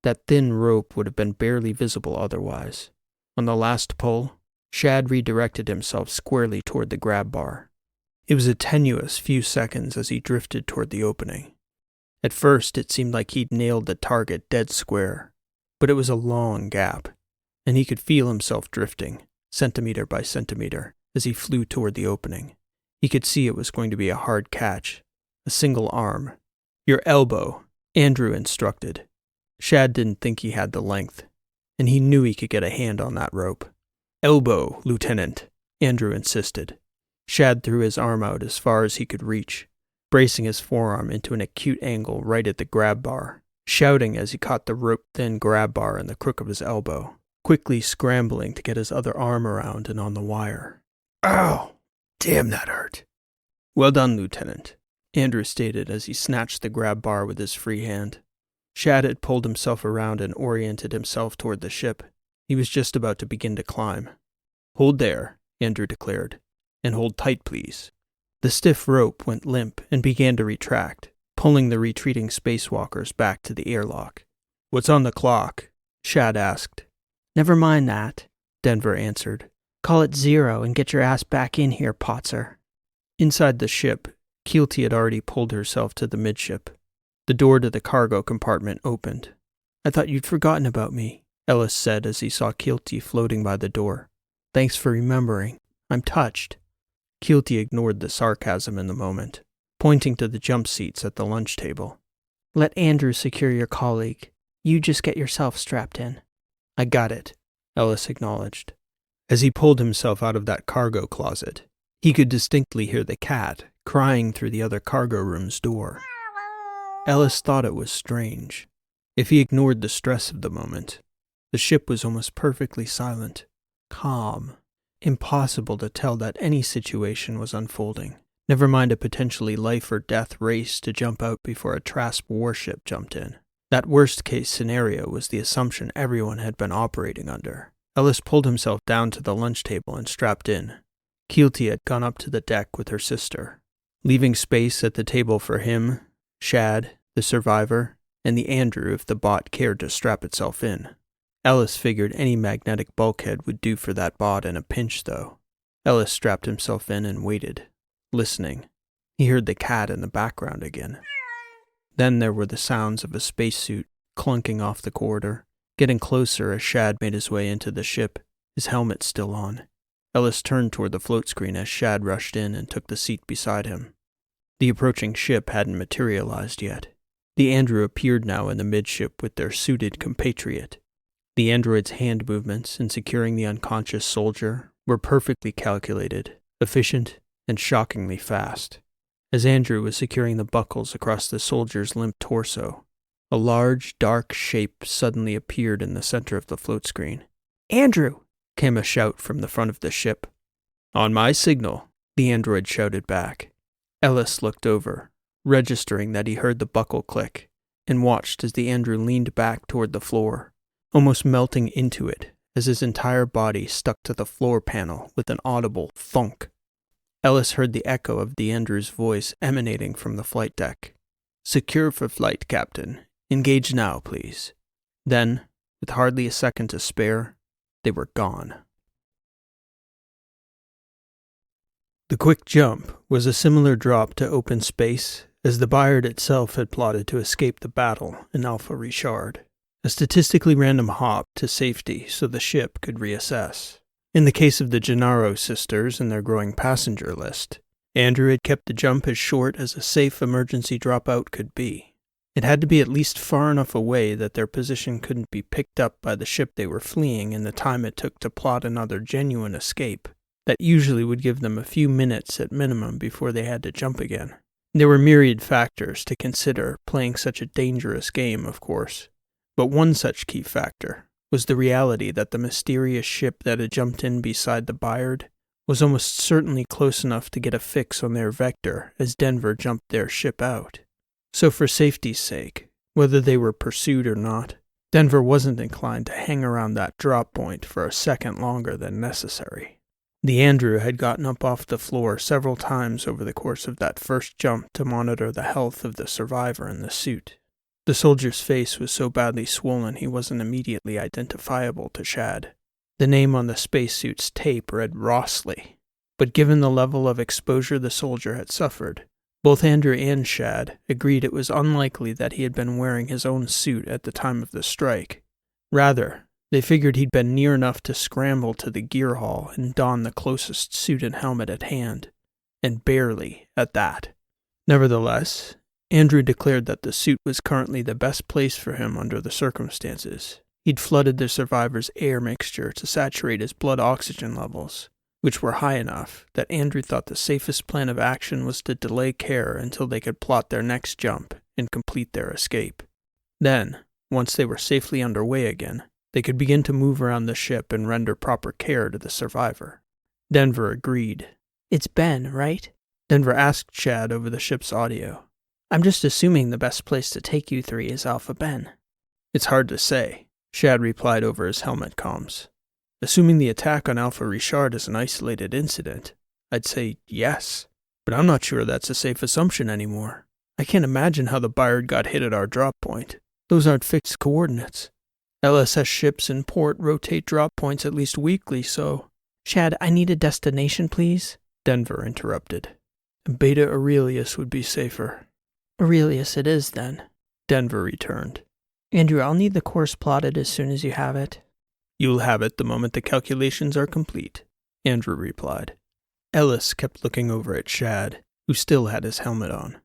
That thin rope would have been barely visible otherwise. On the last pull, Shad redirected himself squarely toward the grab bar. It was a tenuous few seconds as he drifted toward the opening. At first, it seemed like he'd nailed the target dead square, but it was a long gap, and he could feel himself drifting, centimeter by centimeter, as he flew toward the opening. He could see it was going to be a hard catch, a single arm. "Your elbow," Andrew instructed. Shad didn't think he had the length, and he knew he could get a hand on that rope. "Elbow, Lieutenant," Andrew insisted. Shad threw his arm out as far as he could reach, bracing his forearm into an acute angle right at the grab bar, shouting as he caught the rope-thin grab bar in the crook of his elbow, quickly scrambling to get his other arm around and on the wire. "Ow! Damn, that hurt." "Well done, Lieutenant," Andrew stated as he snatched the grab bar with his free hand. Shad had pulled himself around and oriented himself toward the ship. He was just about to begin to climb. "Hold there," Andrew declared, "and hold tight, please." The stiff rope went limp and began to retract, pulling the retreating spacewalkers back to the airlock. "What's on the clock?" Shad asked.
"Never mind that," Denver answered. "Call it 0 and get your ass back in here, Potzer."
Inside the ship, Kilty had already pulled herself to the midship. The door to the cargo compartment opened. "I thought you'd forgotten about me," Ellis said as he saw Kilty floating by the door. "Thanks for remembering. I'm touched." Kilty ignored the sarcasm in the moment, pointing to the jump seats at the lunch table.
"Let Andrew secure your colleague. You just get yourself strapped in."
"I got it," Ellis acknowledged. As he pulled himself out of that cargo closet, he could distinctly hear the cat crying through the other cargo room's door. Ellis thought it was strange. If he ignored the stress of the moment, the ship was almost perfectly silent, calm. Impossible to tell that any situation was unfolding, never mind a potentially life-or-death race to jump out before a Trasp warship jumped in. That worst-case scenario was the assumption everyone had been operating under. Ellis pulled himself down to the lunch table and strapped in. Kilty had gone up to the deck with her sister, leaving space at the table for him, Shad, the survivor, and the Andrew if the bot cared to strap itself in. Ellis figured any magnetic bulkhead would do for that bot in a pinch, though. Ellis strapped himself in and waited, listening. He heard the cat in the background again. Then there were the sounds of a spacesuit clunking off the corridor, getting closer as Shad made his way into the ship, his helmet still on. Ellis turned toward the float screen as Shad rushed in and took the seat beside him. The approaching ship hadn't materialized yet. The Andrew appeared now in the midship with their suited compatriot. The android's hand movements in securing the unconscious soldier were perfectly calculated, efficient, and shockingly fast. As Andrew was securing the buckles across the soldier's limp torso, a large, dark shape suddenly appeared in the center of the float screen.
"Andrew!"
came a shout from the front of the ship. "On my signal," the android shouted back. Ellis looked over, registering that he heard the buckle click, and watched as the Andrew leaned back toward the floor, almost melting into it as his entire body stuck to the floor panel with an audible thunk. Ellis heard the echo of the Andrew's voice emanating from the flight deck. "Secure for flight, Captain. Engage now, please." Then, with hardly a second to spare, they were gone. The quick jump was a similar drop to open space as the Bayard itself had plotted to escape the battle in Alpha Richard, a statistically random hop to safety so the ship could reassess. In the case of the Gennaro sisters and their growing passenger list, Andrew had kept the jump as short as a safe emergency dropout could be. It had to be at least far enough away that their position couldn't be picked up by the ship they were fleeing in the time it took to plot another genuine escape. That usually would give them a few minutes at minimum before they had to jump again. There were myriad factors to consider playing such a dangerous game, of course. But one such key factor was the reality that the mysterious ship that had jumped in beside the Bayard was almost certainly close enough to get a fix on their vector as Denver jumped their ship out. So for safety's sake, whether they were pursued or not, Denver wasn't inclined to hang around that drop point for a second longer than necessary. The Andrew had gotten up off the floor several times over the course of that first jump to monitor the health of the survivor in the suit. The soldier's face was so badly swollen he wasn't immediately identifiable to Shad. The name on the spacesuit's tape read Rossley, but given the level of exposure the soldier had suffered, both Andrew and Shad agreed it was unlikely that he had been wearing his own suit at the time of the strike. Rather, they figured he'd been near enough to scramble to the gear hall and don the closest suit and helmet at hand, and barely at that. Nevertheless, Andrew declared that the suit was currently the best place for him under the circumstances. He'd flooded the survivor's air mixture to saturate his blood oxygen levels, which were high enough that Andrew thought the safest plan of action was to delay care until they could plot their next jump and complete their escape. Then, once they were safely underway again, they could begin to move around the ship and render proper care to the survivor. Denver agreed.
"It's Ben, right?"
Denver asked Shad over the ship's audio.
"I'm just assuming the best place to take you three is Alpha Ben."
"It's hard to say," Shad replied over his helmet comms. "Assuming the attack on Alpha Richard is an isolated incident, I'd say yes. But I'm not sure that's a safe assumption anymore. I can't imagine how the Bayard got hit at our drop point. Those aren't fixed coordinates. LSS ships in port rotate drop points at least weekly, so—"
"Shad, I need a destination, please,"
Denver interrupted. "Beta Aurelius would be safer."
"Aurelius it is, then,"
Denver returned.
"Andrew, I'll need the course plotted as soon as you have it."
"You'll have it the moment the calculations are complete," Andrew replied. Ellis kept looking over at Shad, who still had his helmet on.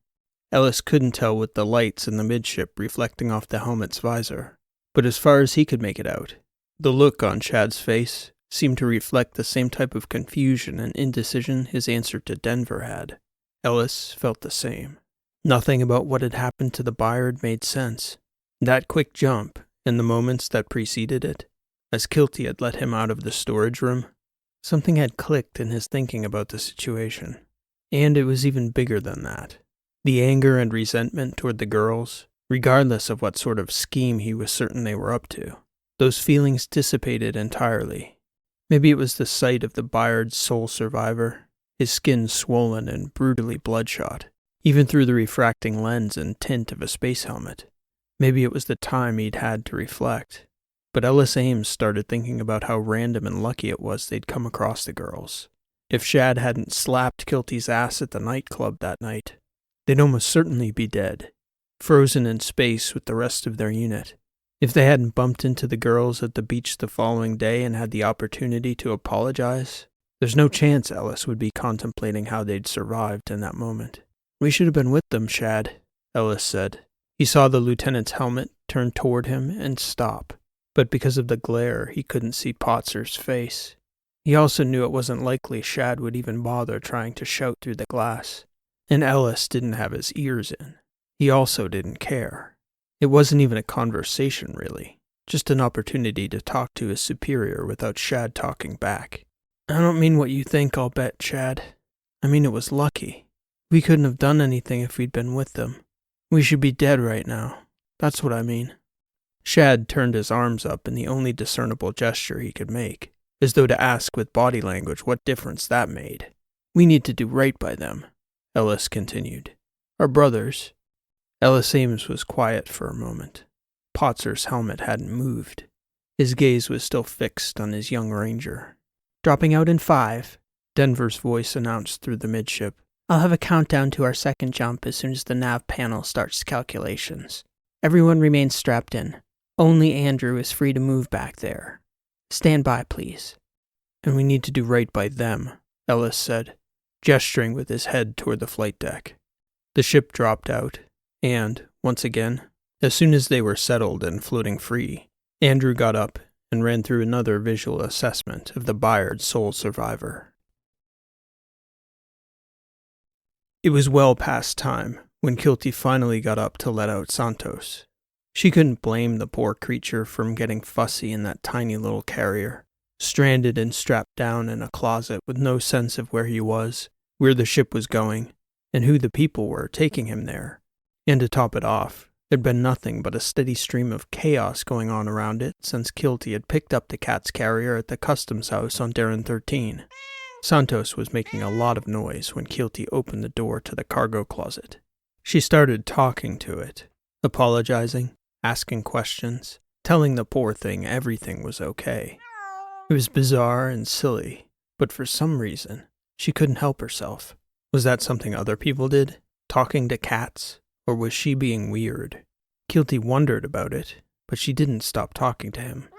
Ellis couldn't tell with the lights in the midship reflecting off the helmet's visor, but as far as he could make it out, the look on Shad's face seemed to reflect the same type of confusion and indecision his answer to Denver had. Ellis felt the same. Nothing about what had happened to the Bayard made sense. That quick jump, and the moments that preceded it, as Kilty had let him out of the storage room, something had clicked in his thinking about the situation. And it was even bigger than that. The anger and resentment toward the girls, regardless of what sort of scheme he was certain they were up to, those feelings dissipated entirely. Maybe it was the sight of the Bayard's sole survivor, his skin swollen and brutally bloodshot, even through the refracting lens and tint of a space helmet. Maybe it was the time he'd had to reflect. But Ellis Ames started thinking about how random and lucky it was they'd come across the girls. If Shad hadn't slapped Kilty's ass at the nightclub that night, they'd almost certainly be dead, frozen in space with the rest of their unit. If they hadn't bumped into the girls at the beach the following day and had the opportunity to apologize, there's no chance Ellis would be contemplating how they'd survived in that moment. "We should have been with them, Shad," Ellis said. He saw the lieutenant's helmet turn toward him and stop, but because of the glare, he couldn't see Potzer's face. He also knew it wasn't likely Shad would even bother trying to shout through the glass. And Ellis didn't have his ears in. He also didn't care. It wasn't even a conversation, really. Just an opportunity to talk to his superior without Shad talking back. "I don't mean what you think, I'll bet, Shad. I mean it was lucky. We couldn't have done anything if we'd been with them. We should be dead right now. That's what I mean." Shad turned his arms up in the only discernible gesture he could make, as though to ask with body language what difference that made. "We need to do right by them," Ellis continued. "Our brothers." Ellis Ames was quiet for a moment. Potzer's helmet hadn't moved. His gaze was still fixed on his young ranger.
"Dropping out in 5,
Denver's voice announced through the midship.
I'll have a countdown to our second jump as soon as the nav panel starts calculations. Everyone remains strapped in. Only Andrew is free to move back there. Stand by, please.
And we need to do right by them, Ellis said, gesturing with his head toward the flight deck. The ship dropped out, and, once again, as soon as they were settled and floating free, Andrew got up and ran through another visual assessment of the Bayard's sole survivor. It was well past time when Kilty finally got up to let out Santos. She couldn't blame the poor creature from getting fussy in that tiny little carrier, stranded and strapped down in a closet with no sense of where he was, where the ship was going, and who the people were taking him there. And to top it off, there'd been nothing but a steady stream of chaos going on around it since Kilty had picked up the cat's carrier at the customs house on Darren 13. Santos was making a lot of noise when Kilty opened the door to the cargo closet. She started talking to it, apologizing, asking questions, telling the poor thing everything was okay. It was bizarre and silly, but for some reason, she couldn't help herself. Was that something other people did? Talking to cats? Or was she being weird? Kilty wondered about it, but she didn't stop talking to him.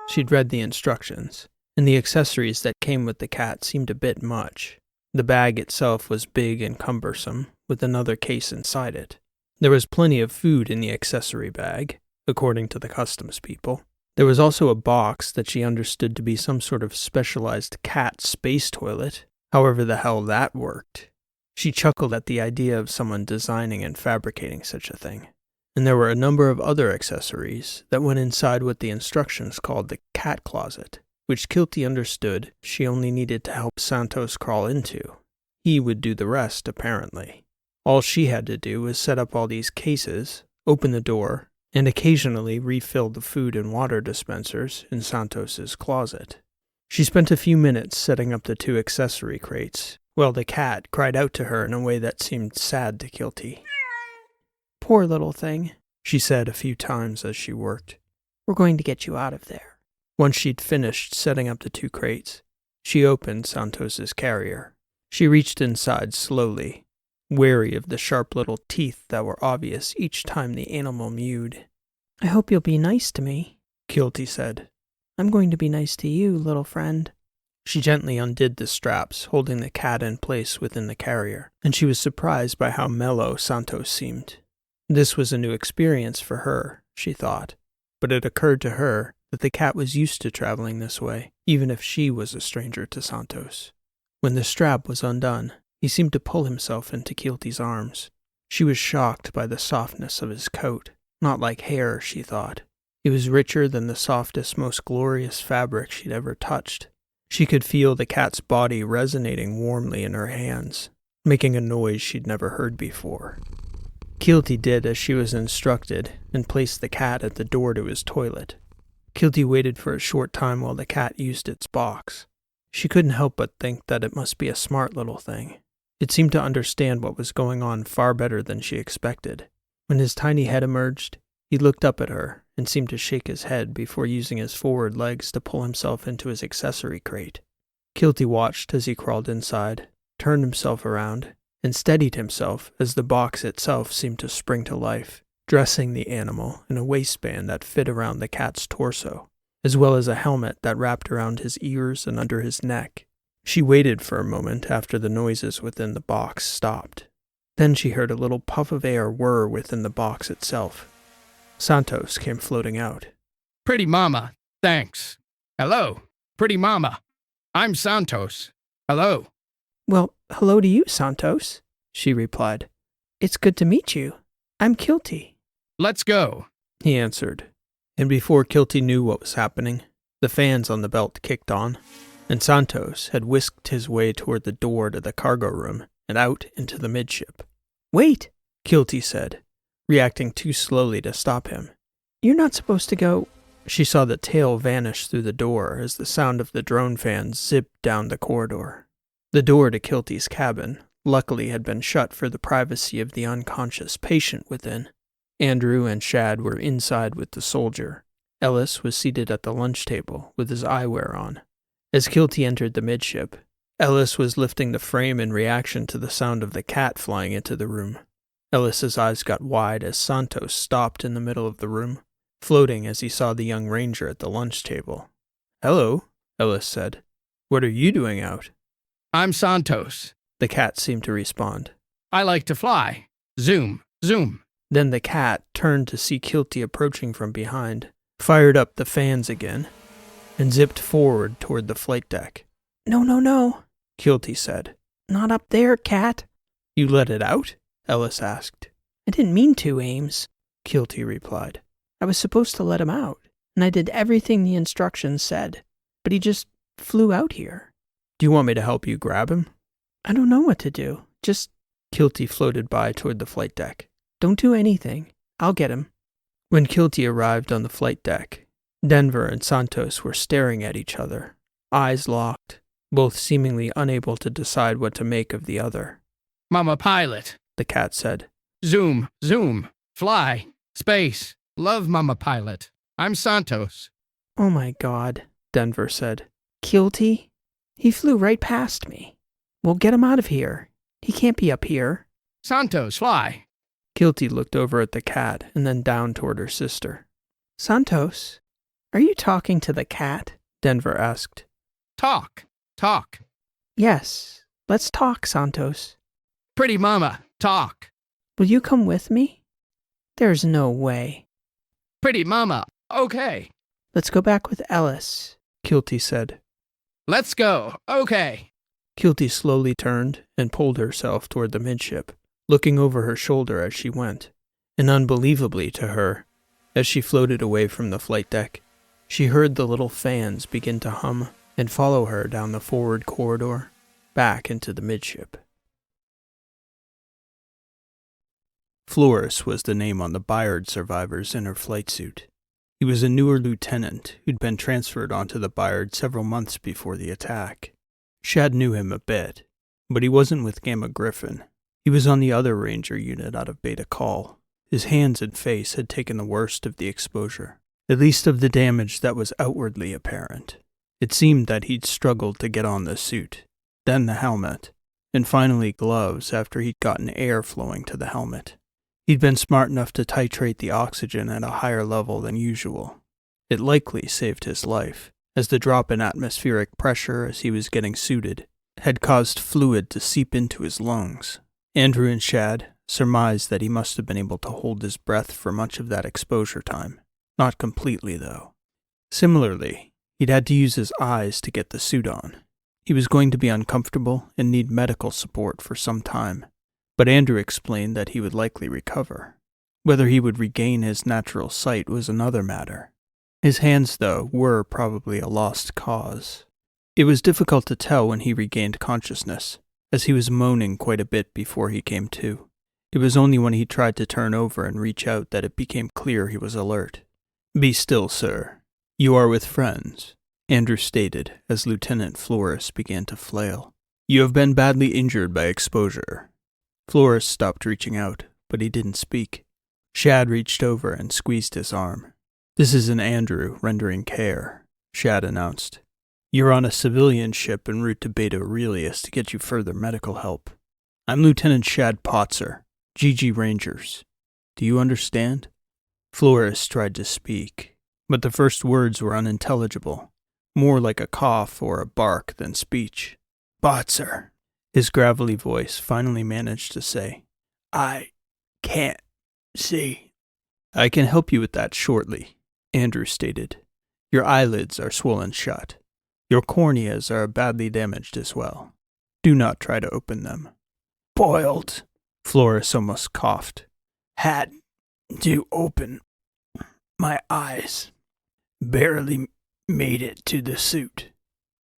She'd read the instructions, and the accessories that came with the cat seemed a bit much. The bag itself was big and cumbersome, with another case inside it. There was plenty of food in the accessory bag, according to the customs people. There was also a box that she understood to be some sort of specialized cat space toilet, however the hell that worked. She chuckled at the idea of someone designing and fabricating such a thing. And there were a number of other accessories that went inside what the instructions called the cat closet, which Kilty understood she only needed to help Santos crawl into. He would do the rest, apparently. All she had to do was set up all these cases, open the door, and occasionally refill the food and water dispensers in Santos's closet. She spent a few minutes setting up the 2 accessory crates, while the cat cried out to her in a way that seemed sad to Kilty.
Poor little thing,
she said a few times as she worked.
We're going to get you out of there.
Once she'd finished setting up the 2 crates, she opened Santos's carrier. She reached inside slowly, wary of the sharp little teeth that were obvious each time the animal mewed.
I hope you'll be nice to me,
Kilty said.
I'm going to be nice to you, little friend.
She gently undid the straps, holding the cat in place within the carrier, and she was surprised by how mellow Santos seemed. This was a new experience for her, she thought, but it occurred to her that the cat was used to traveling this way, even if she was a stranger to Santos. When the strap was undone, he seemed to pull himself into Kilty's arms. She was shocked by the softness of his coat, not like hair, she thought. It was richer than the softest, most glorious fabric she'd ever touched. She could feel the cat's body resonating warmly in her hands, making a noise she'd never heard before. Kilty did as she was instructed and placed the cat at the door to his toilet. Kilty waited for a short time while the cat used its box. She couldn't help but think that it must be a smart little thing. It seemed to understand what was going on far better than she expected. When his tiny head emerged, he looked up at her and seemed to shake his head before using his forward legs to pull himself into his accessory crate. Kilty watched as he crawled inside, turned himself around, and steadied himself as the box itself seemed to spring to life, dressing the animal in a waistband that fit around the cat's torso, as well as a helmet that wrapped around his ears and under his neck. She waited for a moment after the noises within the box stopped. Then she heard a little puff of air whir within the box itself. Santos came floating out.
Pretty mama, thanks. Hello, pretty mama. I'm Santos. Hello.
Well, hello to you, Santos, she replied. It's good to meet you. I'm Kilty.
Let's go,
he answered. And before Kilty knew what was happening, the fans on the belt kicked on, and Santos had whisked his way toward the door to the cargo room and out into the midship.
Wait,
Kilty said, reacting too slowly to stop him.
You're not supposed to go.
She saw the tail vanish through the door as the sound of the drone fans zipped down the corridor. The door to Kilty's cabin, luckily, had been shut for the privacy of the unconscious patient within. Andrew and Shad were inside with the soldier. Ellis was seated at the lunch table with his eyewear on. As Kilty entered the midship, Ellis was lifting the frame in reaction to the sound of the cat flying into the room. Ellis's eyes got wide as Santos stopped in the middle of the room, floating as he saw the young ranger at the lunch table. "Hello," Ellis said. "What are you doing out?"
I'm Santos.
The cat seemed to respond.
I like to fly. Zoom, zoom.
Then the cat turned to see Kilty approaching from behind, fired up the fans again, and zipped forward toward the flight deck.
No,
Kilty said.
not up there, cat.
"You let it out?" Ellis asked.
I didn't mean to, Ames.
Kilty replied.
I was supposed to let him out, and I did everything the instructions said, but he just flew out here.
"Do you want me to help you grab him?"
I don't know what to do. Just
Kilty floated by toward the flight deck.
don't do anything. I'll get him.
When Kilty arrived on the flight deck, Denver and Santos were staring at each other, eyes locked, both seemingly unable to decide what to make of the other.
Mama Pilot.
The cat said.
Zoom, zoom. Fly. Space. Love Mama Pilot. I'm Santos.
Oh my God,
Denver said.
Kilty? He flew right past me. We'll get him out of here. He can't be up here.
Santos, fly.
Kilty looked over at the cat and then down toward her sister.
Santos, are you talking to the cat?
Denver asked.
Talk.
Yes, let's talk, Santos.
Pretty Mama, talk.
Will you come with me? There's no way.
Pretty Mama, okay.
Let's go back with Ellis,
Kilty said.
Let's go, okay.
Kilty slowly turned and pulled herself toward the midship, looking over her shoulder as she went. And unbelievably to her, as she floated away from the flight deck, she heard the little fans begin to hum and follow her down the forward corridor, back into the midship. Flores was the name on the Bayard survivor's inner flight suit. He was a newer lieutenant who'd been transferred onto the Bayard several months before the attack. Shad knew him a bit, but he wasn't with Gamma Griffin. He was on the other Ranger unit out of Beta Call. His hands and face had taken the worst of the exposure, at least of the damage that was outwardly apparent. It seemed that he'd struggled to get on the suit, then the helmet, and finally gloves after he'd gotten air flowing to the helmet. He'd been smart enough to titrate the oxygen at a higher level than usual. It likely saved his life, as the drop in atmospheric pressure as he was getting suited had caused fluid to seep into his lungs. Andrew and Shad surmised that he must have been able to hold his breath for much of that exposure time. Not completely, though. Similarly, he'd had to use his eyes to get the suit on. He was going to be uncomfortable and need medical support for some time. But Andrew explained that he would likely recover. Whether he would regain his natural sight was another matter. His hands, though, were probably a lost cause. It was difficult to tell when he regained consciousness, as he was moaning quite a bit before he came to. It was only when he tried to turn over and reach out that it became clear he was alert. "Be still, sir. You are with friends," Andrew stated as Lieutenant Flores began to flail. "You have been badly injured by exposure." Flores stopped reaching out, but he didn't speak. Shad reached over and squeezed his arm. "This is an Andrew rendering care," Shad announced. "You're on a civilian ship en route to Beta Aurelius to get you further medical help. I'm Lieutenant Shad Potzer, GG Rangers. Do you understand?" Flores tried to speak, but the first words were unintelligible, more like a cough or a bark than speech. "Potzer," his gravelly voice finally managed to say. "I can't see." "I can help you with that shortly," Andrew stated. "Your eyelids are swollen shut. Your corneas are badly damaged as well. Do not try to open them." "Boiled," Flores almost coughed. "Had to open my eyes. Barely made it to the suit.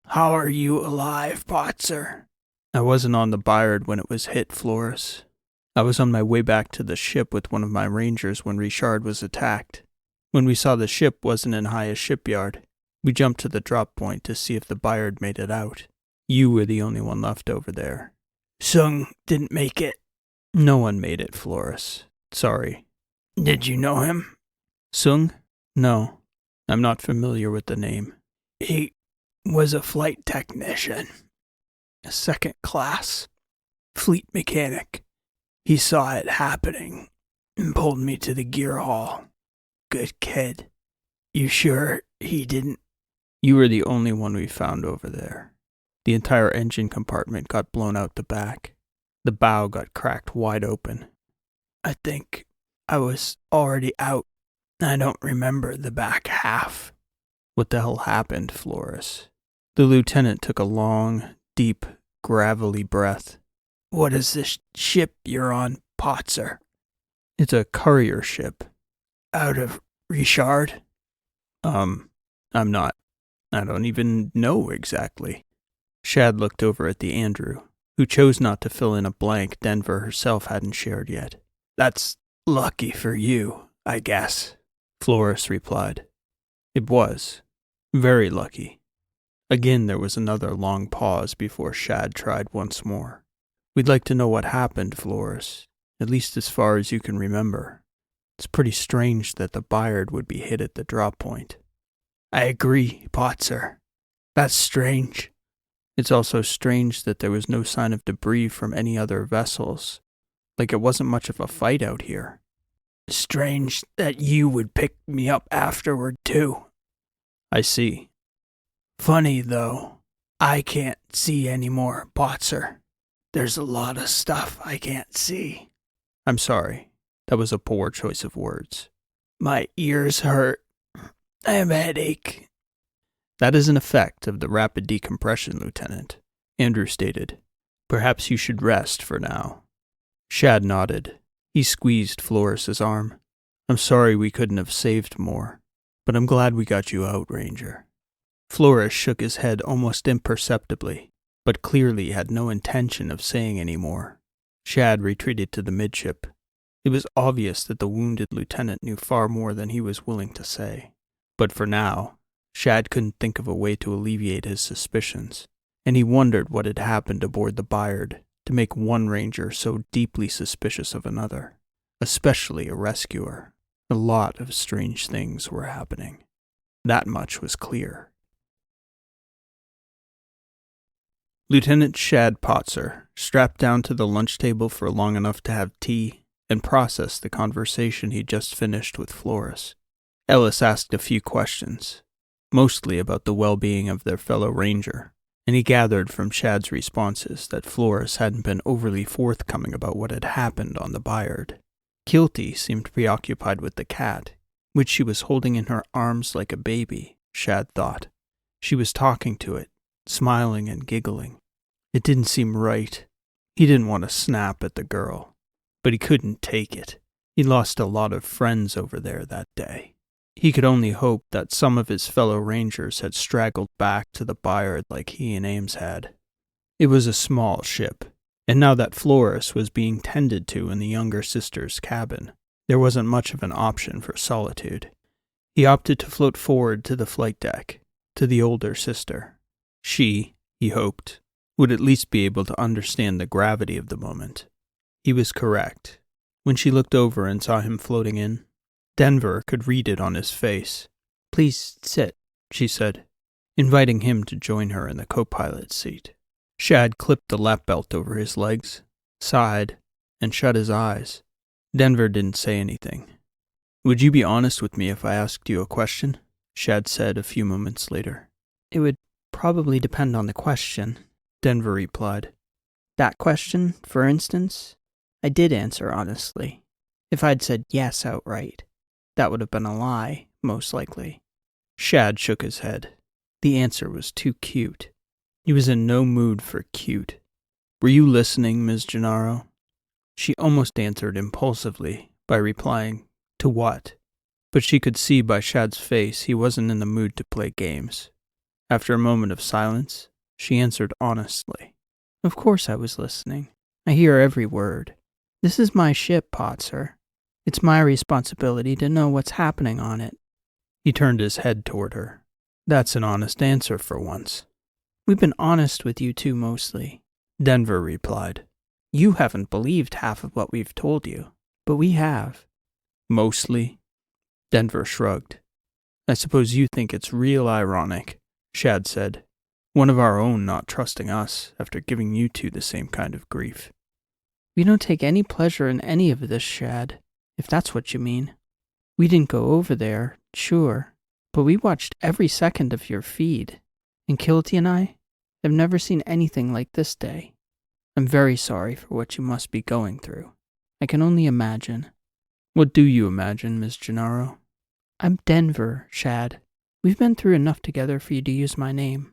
How are you alive, Potzer?" "I wasn't on the Bayard when it was hit, Flores. I was on my way back to the ship with one of my rangers when Richard was attacked. When we saw the ship wasn't in Highest Shipyard, we jumped to the drop point to see if the Bayard made it out. You were the only one left over there." "Sung didn't make it?" "No one made it, Flores. Sorry." "Did you know him?" "Sung? No. I'm not familiar with the name." "He was a flight technician. a second class fleet mechanic. He saw it happening and pulled me to the gear hall. Good kid. You sure he didn't? You were the only one we found over there. The entire engine compartment got blown out the back. The bow got cracked wide open. I think I was already out. I don't remember the back half. What the hell happened, Flores? The lieutenant took a long, deep, gravelly breath. What is this ship you're on, Potzer? It's a courier ship. Out of Richard? I'm not. I don't even know exactly. Shad looked over at the Andrew, who chose not to fill in a blank Denver herself hadn't shared yet. That's lucky for you, I guess, Flores replied. It was. Very lucky. Again there was another long pause before Shad tried once more. We'd like to know what happened, Flores, at least as far as you can remember. It's pretty strange that the Bayard would be hit at the drop point. I agree, Potzer. That's strange. It's also strange that there was no sign of debris from any other vessels. Like it wasn't much of a fight out here. Strange that you would pick me up afterward, too. I see. Funny, though. I can't see anymore, Potzer. There's a lot of stuff I can't see. I'm sorry. That was a poor choice of words. My ears hurt. I have a headache. That is an effect of the rapid decompression, Lieutenant, Andrew stated. Perhaps you should rest for now. Shad nodded. He squeezed Flores's arm. I'm sorry we couldn't have saved more, but I'm glad we got you out, Ranger. Flores shook his head almost imperceptibly, but clearly had no intention of saying any more. Shad retreated to the midship. It was obvious that the wounded lieutenant knew far more than he was willing to say. But for now, Shad couldn't think of a way to alleviate his suspicions, and he wondered what had happened aboard the Bayard to make one ranger so deeply suspicious of another, especially a rescuer. A lot of strange things were happening. That much was clear. Lieutenant Shad Potzer strapped down to the lunch table for long enough to have tea and process the conversation he'd just finished with Flores. Ellis asked a few questions, mostly about the well-being of their fellow ranger, and he gathered from Shad's responses that Flores hadn't been overly forthcoming about what had happened on the Bayard. Kilty seemed preoccupied with the cat, which she was holding in her arms like a baby, Shad thought. She was talking to it, smiling and giggling. It didn't seem right. He didn't want to snap at the girl, but he couldn't take it. He lost a lot of friends over there that day. He could only hope that some of his fellow rangers had straggled back to the Bayard like he and Ames had. It was a small ship, and now that Flores was being tended to in the younger sister's cabin, there wasn't much of an option for solitude. He opted to float forward to the flight deck, to the older sister. She, he hoped, would at least be able to understand the gravity of the moment. He was correct. When she looked over and saw him floating in, Denver could read it on his face. Please sit, she said, inviting him to join her in the co-pilot's seat. Shad clipped the lap belt over his legs, sighed, and shut his eyes. Denver didn't say anything. Would you be honest with me if I asked you a question? Shad said a few moments later. It would probably depend on the question, Denver replied. That question, for instance, I did answer honestly. If I'd said yes outright, that would have been a lie, most likely. Shad shook his head. The answer was too cute. He was in no mood for cute. Were you listening, Ms. Gennaro? She almost answered impulsively by replying, to what? But she could see by Shad's face he wasn't in the mood to play games. After a moment of silence, she answered honestly. Of course I was listening. I hear every word. This is my ship, Potzer. It's my responsibility to know what's happening on it. He turned his head toward her. That's an honest answer for once. We've been honest with you two mostly, Denver replied. You haven't believed half of what we've told you, but we have. Mostly? Denver shrugged. I suppose you think it's real ironic, Shad said. One of our own not trusting us after giving you two the same kind of grief.
We don't take any pleasure in any of this, Shad, if that's what you mean. We didn't go over there, sure, but we watched every second of your feed, and Kilty and I have never seen anything like this day. I'm very sorry for what you must be going through. I can only imagine.
What do you imagine, Miss Gennaro?
I'm Denver, Shad. We've been through enough together for you to use my name.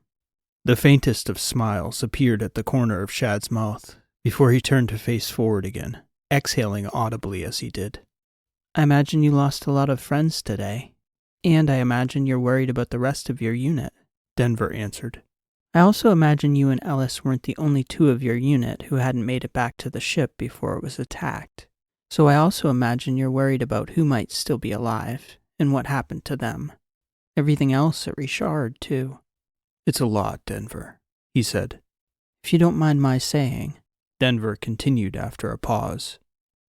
The faintest of smiles appeared at the corner of Shad's mouth before he turned to face forward again, exhaling audibly as he did.
I imagine you lost a lot of friends today, and I imagine you're worried about the rest of your unit,
Denver answered.
I also imagine you and Ellis weren't the only two of your unit who hadn't made it back to the ship before it was attacked. So I also imagine you're worried about who might still be alive and what happened to them. Everything else at Richard, too.
It's a lot, Denver, he said.
If you don't mind my saying,
Denver continued after a pause.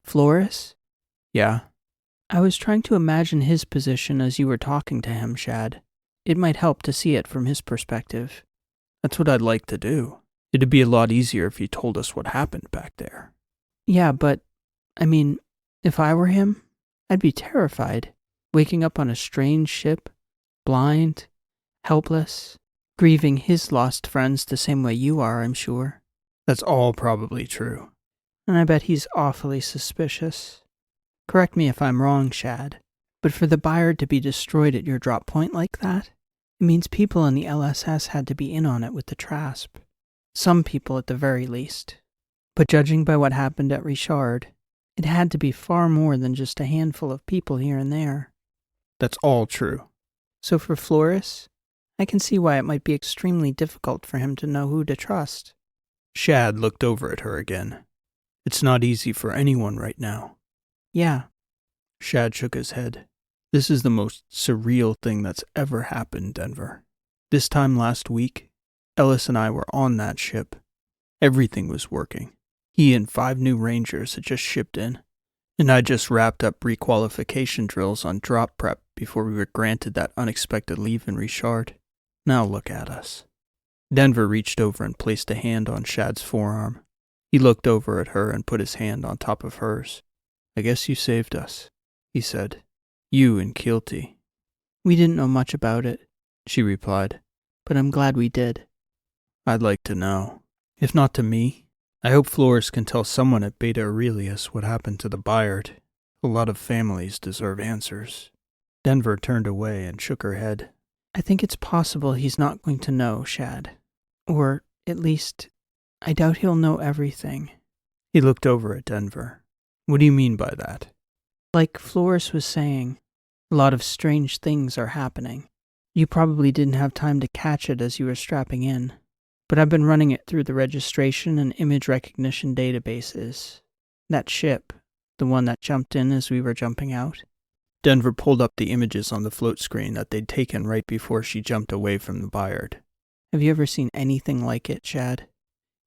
Flores?
Yeah?
I was trying to imagine his position as you were talking to him, Shad. It might help to see it from his perspective.
That's what I'd like to do. It'd be a lot easier if you told us what happened back there.
Yeah, but, if I were him, I'd be terrified. Waking up on a strange ship, blind, helpless, grieving his lost friends the same way you are, I'm sure.
That's all probably true.
And I bet he's awfully suspicious. Correct me if I'm wrong, Shad, but for the Byard to be destroyed at your drop point like that, it means people in the LSS had to be in on it with the Trasp. Some people at the very least. But judging by what happened at Richard, it had to be far more than just a handful of people here and there.
That's all true.
So for Flores, I can see why it might be extremely difficult for him to know who to trust.
Shad looked over at her again. It's not easy for anyone right now.
Yeah.
Shad shook his head. This is the most surreal thing that's ever happened, Denver. This time last week, Ellis and I were on that ship. Everything was working. He and 5 new Rangers had just shipped in, and I just wrapped up requalification drills on drop prep before we were granted that unexpected leave in Richard. Now look at us. Denver reached over and placed a hand on Shad's forearm. He looked over at her and put his hand on top of hers. I guess you saved us, he said. You and Kilty.
We didn't know much about it, she replied, but I'm glad we did.
I'd like to know. If not to me, I hope Flores can tell someone at Beta Aurelius what happened to the Byard. A lot of families deserve answers. Denver turned away and shook her head.
I think it's possible he's not going to know, Shad. Or, at least, I doubt he'll know everything.
He looked over at Denver. What do you mean by that?
Like Flores was saying, a lot of strange things are happening. You probably didn't have time to catch it as you were strapping in, but I've been running it through the registration and image recognition databases. That ship, the one that jumped in as we were jumping out.
Denver pulled up the images on the float screen that they'd taken right before she jumped away from the Byard.
Have you ever seen anything like it, Shad?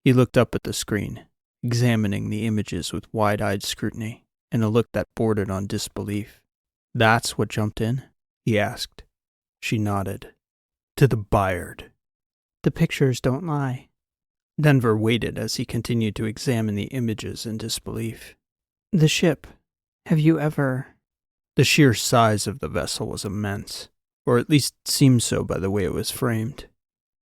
He looked up at the screen, examining the images with wide-eyed scrutiny and a look that bordered on disbelief. That's what jumped in? He asked. She nodded. To the Byard.
The pictures don't lie.
Denver waited as he continued to examine the images in disbelief.
The ship. Have you ever...
The sheer size of the vessel was immense, or at least seemed so by the way it was framed.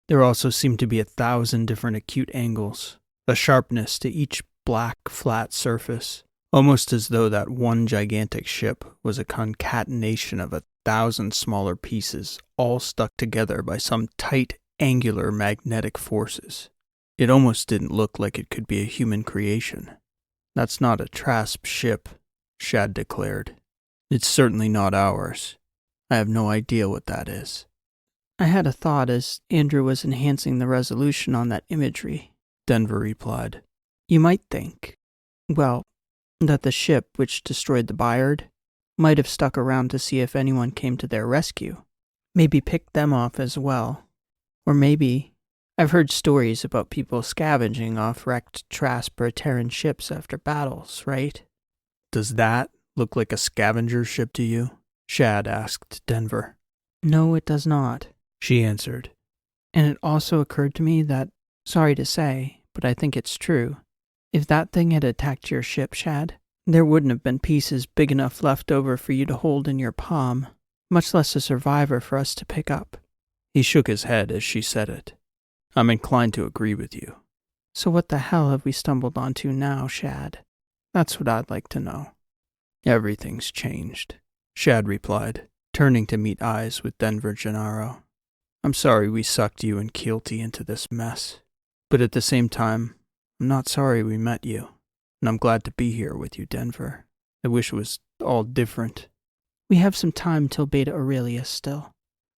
There also seemed to be 1,000 different acute angles, a sharpness to each black, flat surface, almost as though that one gigantic ship was a concatenation of 1,000 smaller pieces, all stuck together by some tight, angular magnetic forces. It almost didn't look like it could be a human creation. That's not a Trasp ship, Shad declared. It's certainly not ours. I have no idea what that is.
I had a thought as Andrew was enhancing the resolution on that imagery,
Denver replied.
You might think, that the ship which destroyed the Byard might have stuck around to see if anyone came to their rescue. Maybe picked them off as well. Or maybe, I've heard stories about people scavenging off wrecked Trasp or Terran ships after battles, right?
Does that look like a scavenger ship to you? Shad asked Denver.
No, it does not,
she answered.
And it also occurred to me that, sorry to say, but I think it's true, if that thing had attacked your ship, Shad, there wouldn't have been pieces big enough left over for you to hold in your palm, much less a survivor for us to pick up.
He shook his head as she said it. I'm inclined to agree with you.
So what the hell have we stumbled onto now, Shad? That's what I'd like to know.
Everything's changed, Shad replied, turning to meet eyes with Denver Gennaro. I'm sorry we sucked you and Keelty into this mess, but at the same time, I'm not sorry we met you, and I'm glad to be here with you, Denver. I wish it was all different.
We have some time till Beta Aurelius still.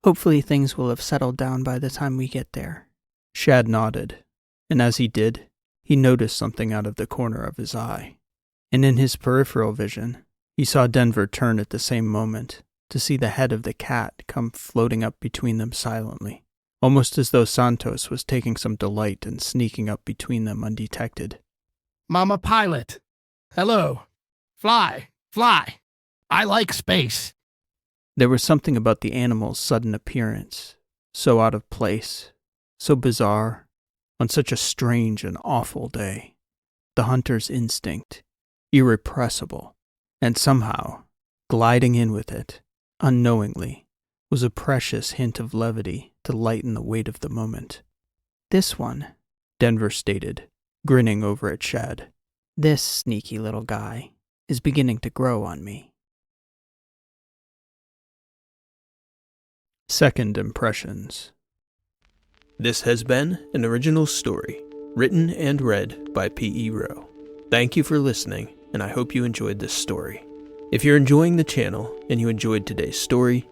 Hopefully things will have settled down by the time we get there.
Shad nodded, and as he did, he noticed something out of the corner of his eye. And in his peripheral vision, he saw Denver turn at the same moment to see the head of the cat come floating up between them silently, almost as though Santos was taking some delight in sneaking up between them undetected.
Mama Pilot. Hello. Fly. Fly. I like space.
There was something about the animal's sudden appearance, so out of place, so bizarre, on such a strange and awful day. The hunter's instinct, irrepressible, and somehow, gliding in with it, unknowingly, was a precious hint of levity to lighten the weight of the moment.
This one,
Denver stated, grinning over at Shad.
This sneaky little guy is beginning to grow on me.
Second Impressions. This has been an original story, written and read by P.E. Rowe. Thank you for listening, and I hope you enjoyed this story. If you're enjoying the channel and you enjoyed today's story,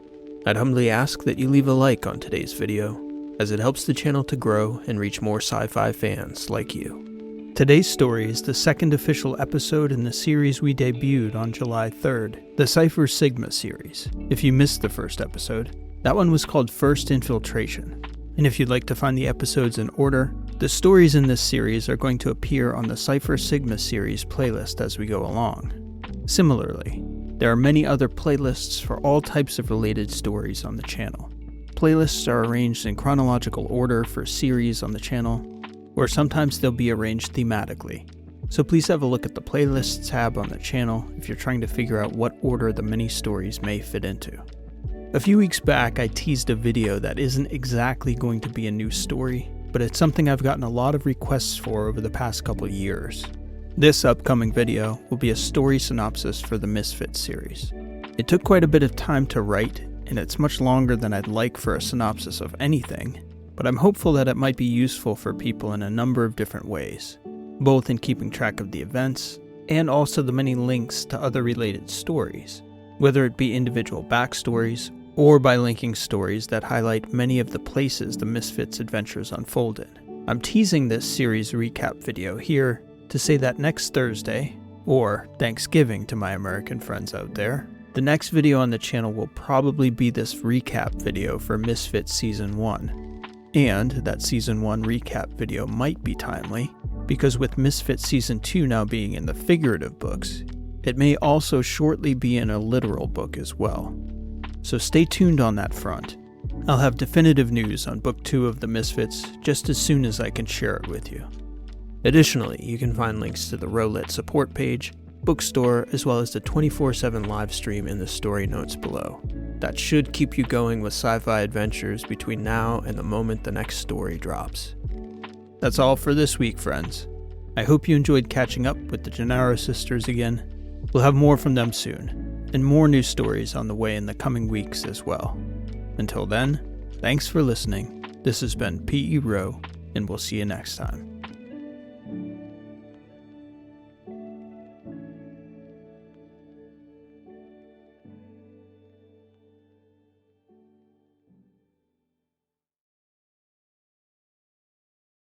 I'd humbly ask that you leave a like on today's video, as it helps the channel to grow and reach more sci-fi fans like you. Today's story is the second official episode in the series we debuted on July 3rd, the Cypher Sigma series. If you missed the first episode, that one was called First Infiltration. And if you'd like to find the episodes in order, the stories in this series are going to appear on the Cypher Sigma series playlist as we go along. Similarly, there are many other playlists for all types of related stories on the channel. Playlists are arranged in chronological order for series on the channel, or sometimes they'll be arranged thematically. So please have a look at the playlists tab on the channel if you're trying to figure out what order the mini-stories may fit into. A few weeks back, I teased a video that isn't exactly going to be a new story, but it's something I've gotten a lot of requests for over the past couple years. This upcoming video will be a story synopsis for the Misfits series. It took quite a bit of time to write, and it's much longer than I'd like for a synopsis of anything, but I'm hopeful that it might be useful for people in a number of different ways, both in keeping track of the events, and also the many links to other related stories, whether it be individual backstories, or by linking stories that highlight many of the places the Misfits adventures unfold in. I'm teasing this series recap video here to say that next Thursday, or Thanksgiving to my American friends out there, the next video on the channel will probably be this recap video for Misfits Season 1. And that Season 1 recap video might be timely, because with Misfits Season 2 now being in the figurative books, it may also shortly be in a literal book as well. So stay tuned on that front. I'll have definitive news on Book 2 of the Misfits just as soon as I can share it with you. Additionally, you can find links to the Rowlet support page, bookstore, as well as the 24/7 live stream in the story notes below. That should keep you going with sci-fi adventures between now and the moment the next story drops. That's all for this week, friends. I hope you enjoyed catching up with the Gennaro sisters again. We'll have more from them soon, and more new stories on the way in the coming weeks as well. Until then, thanks for listening. This has been P.E. Rowe, and we'll see you next time.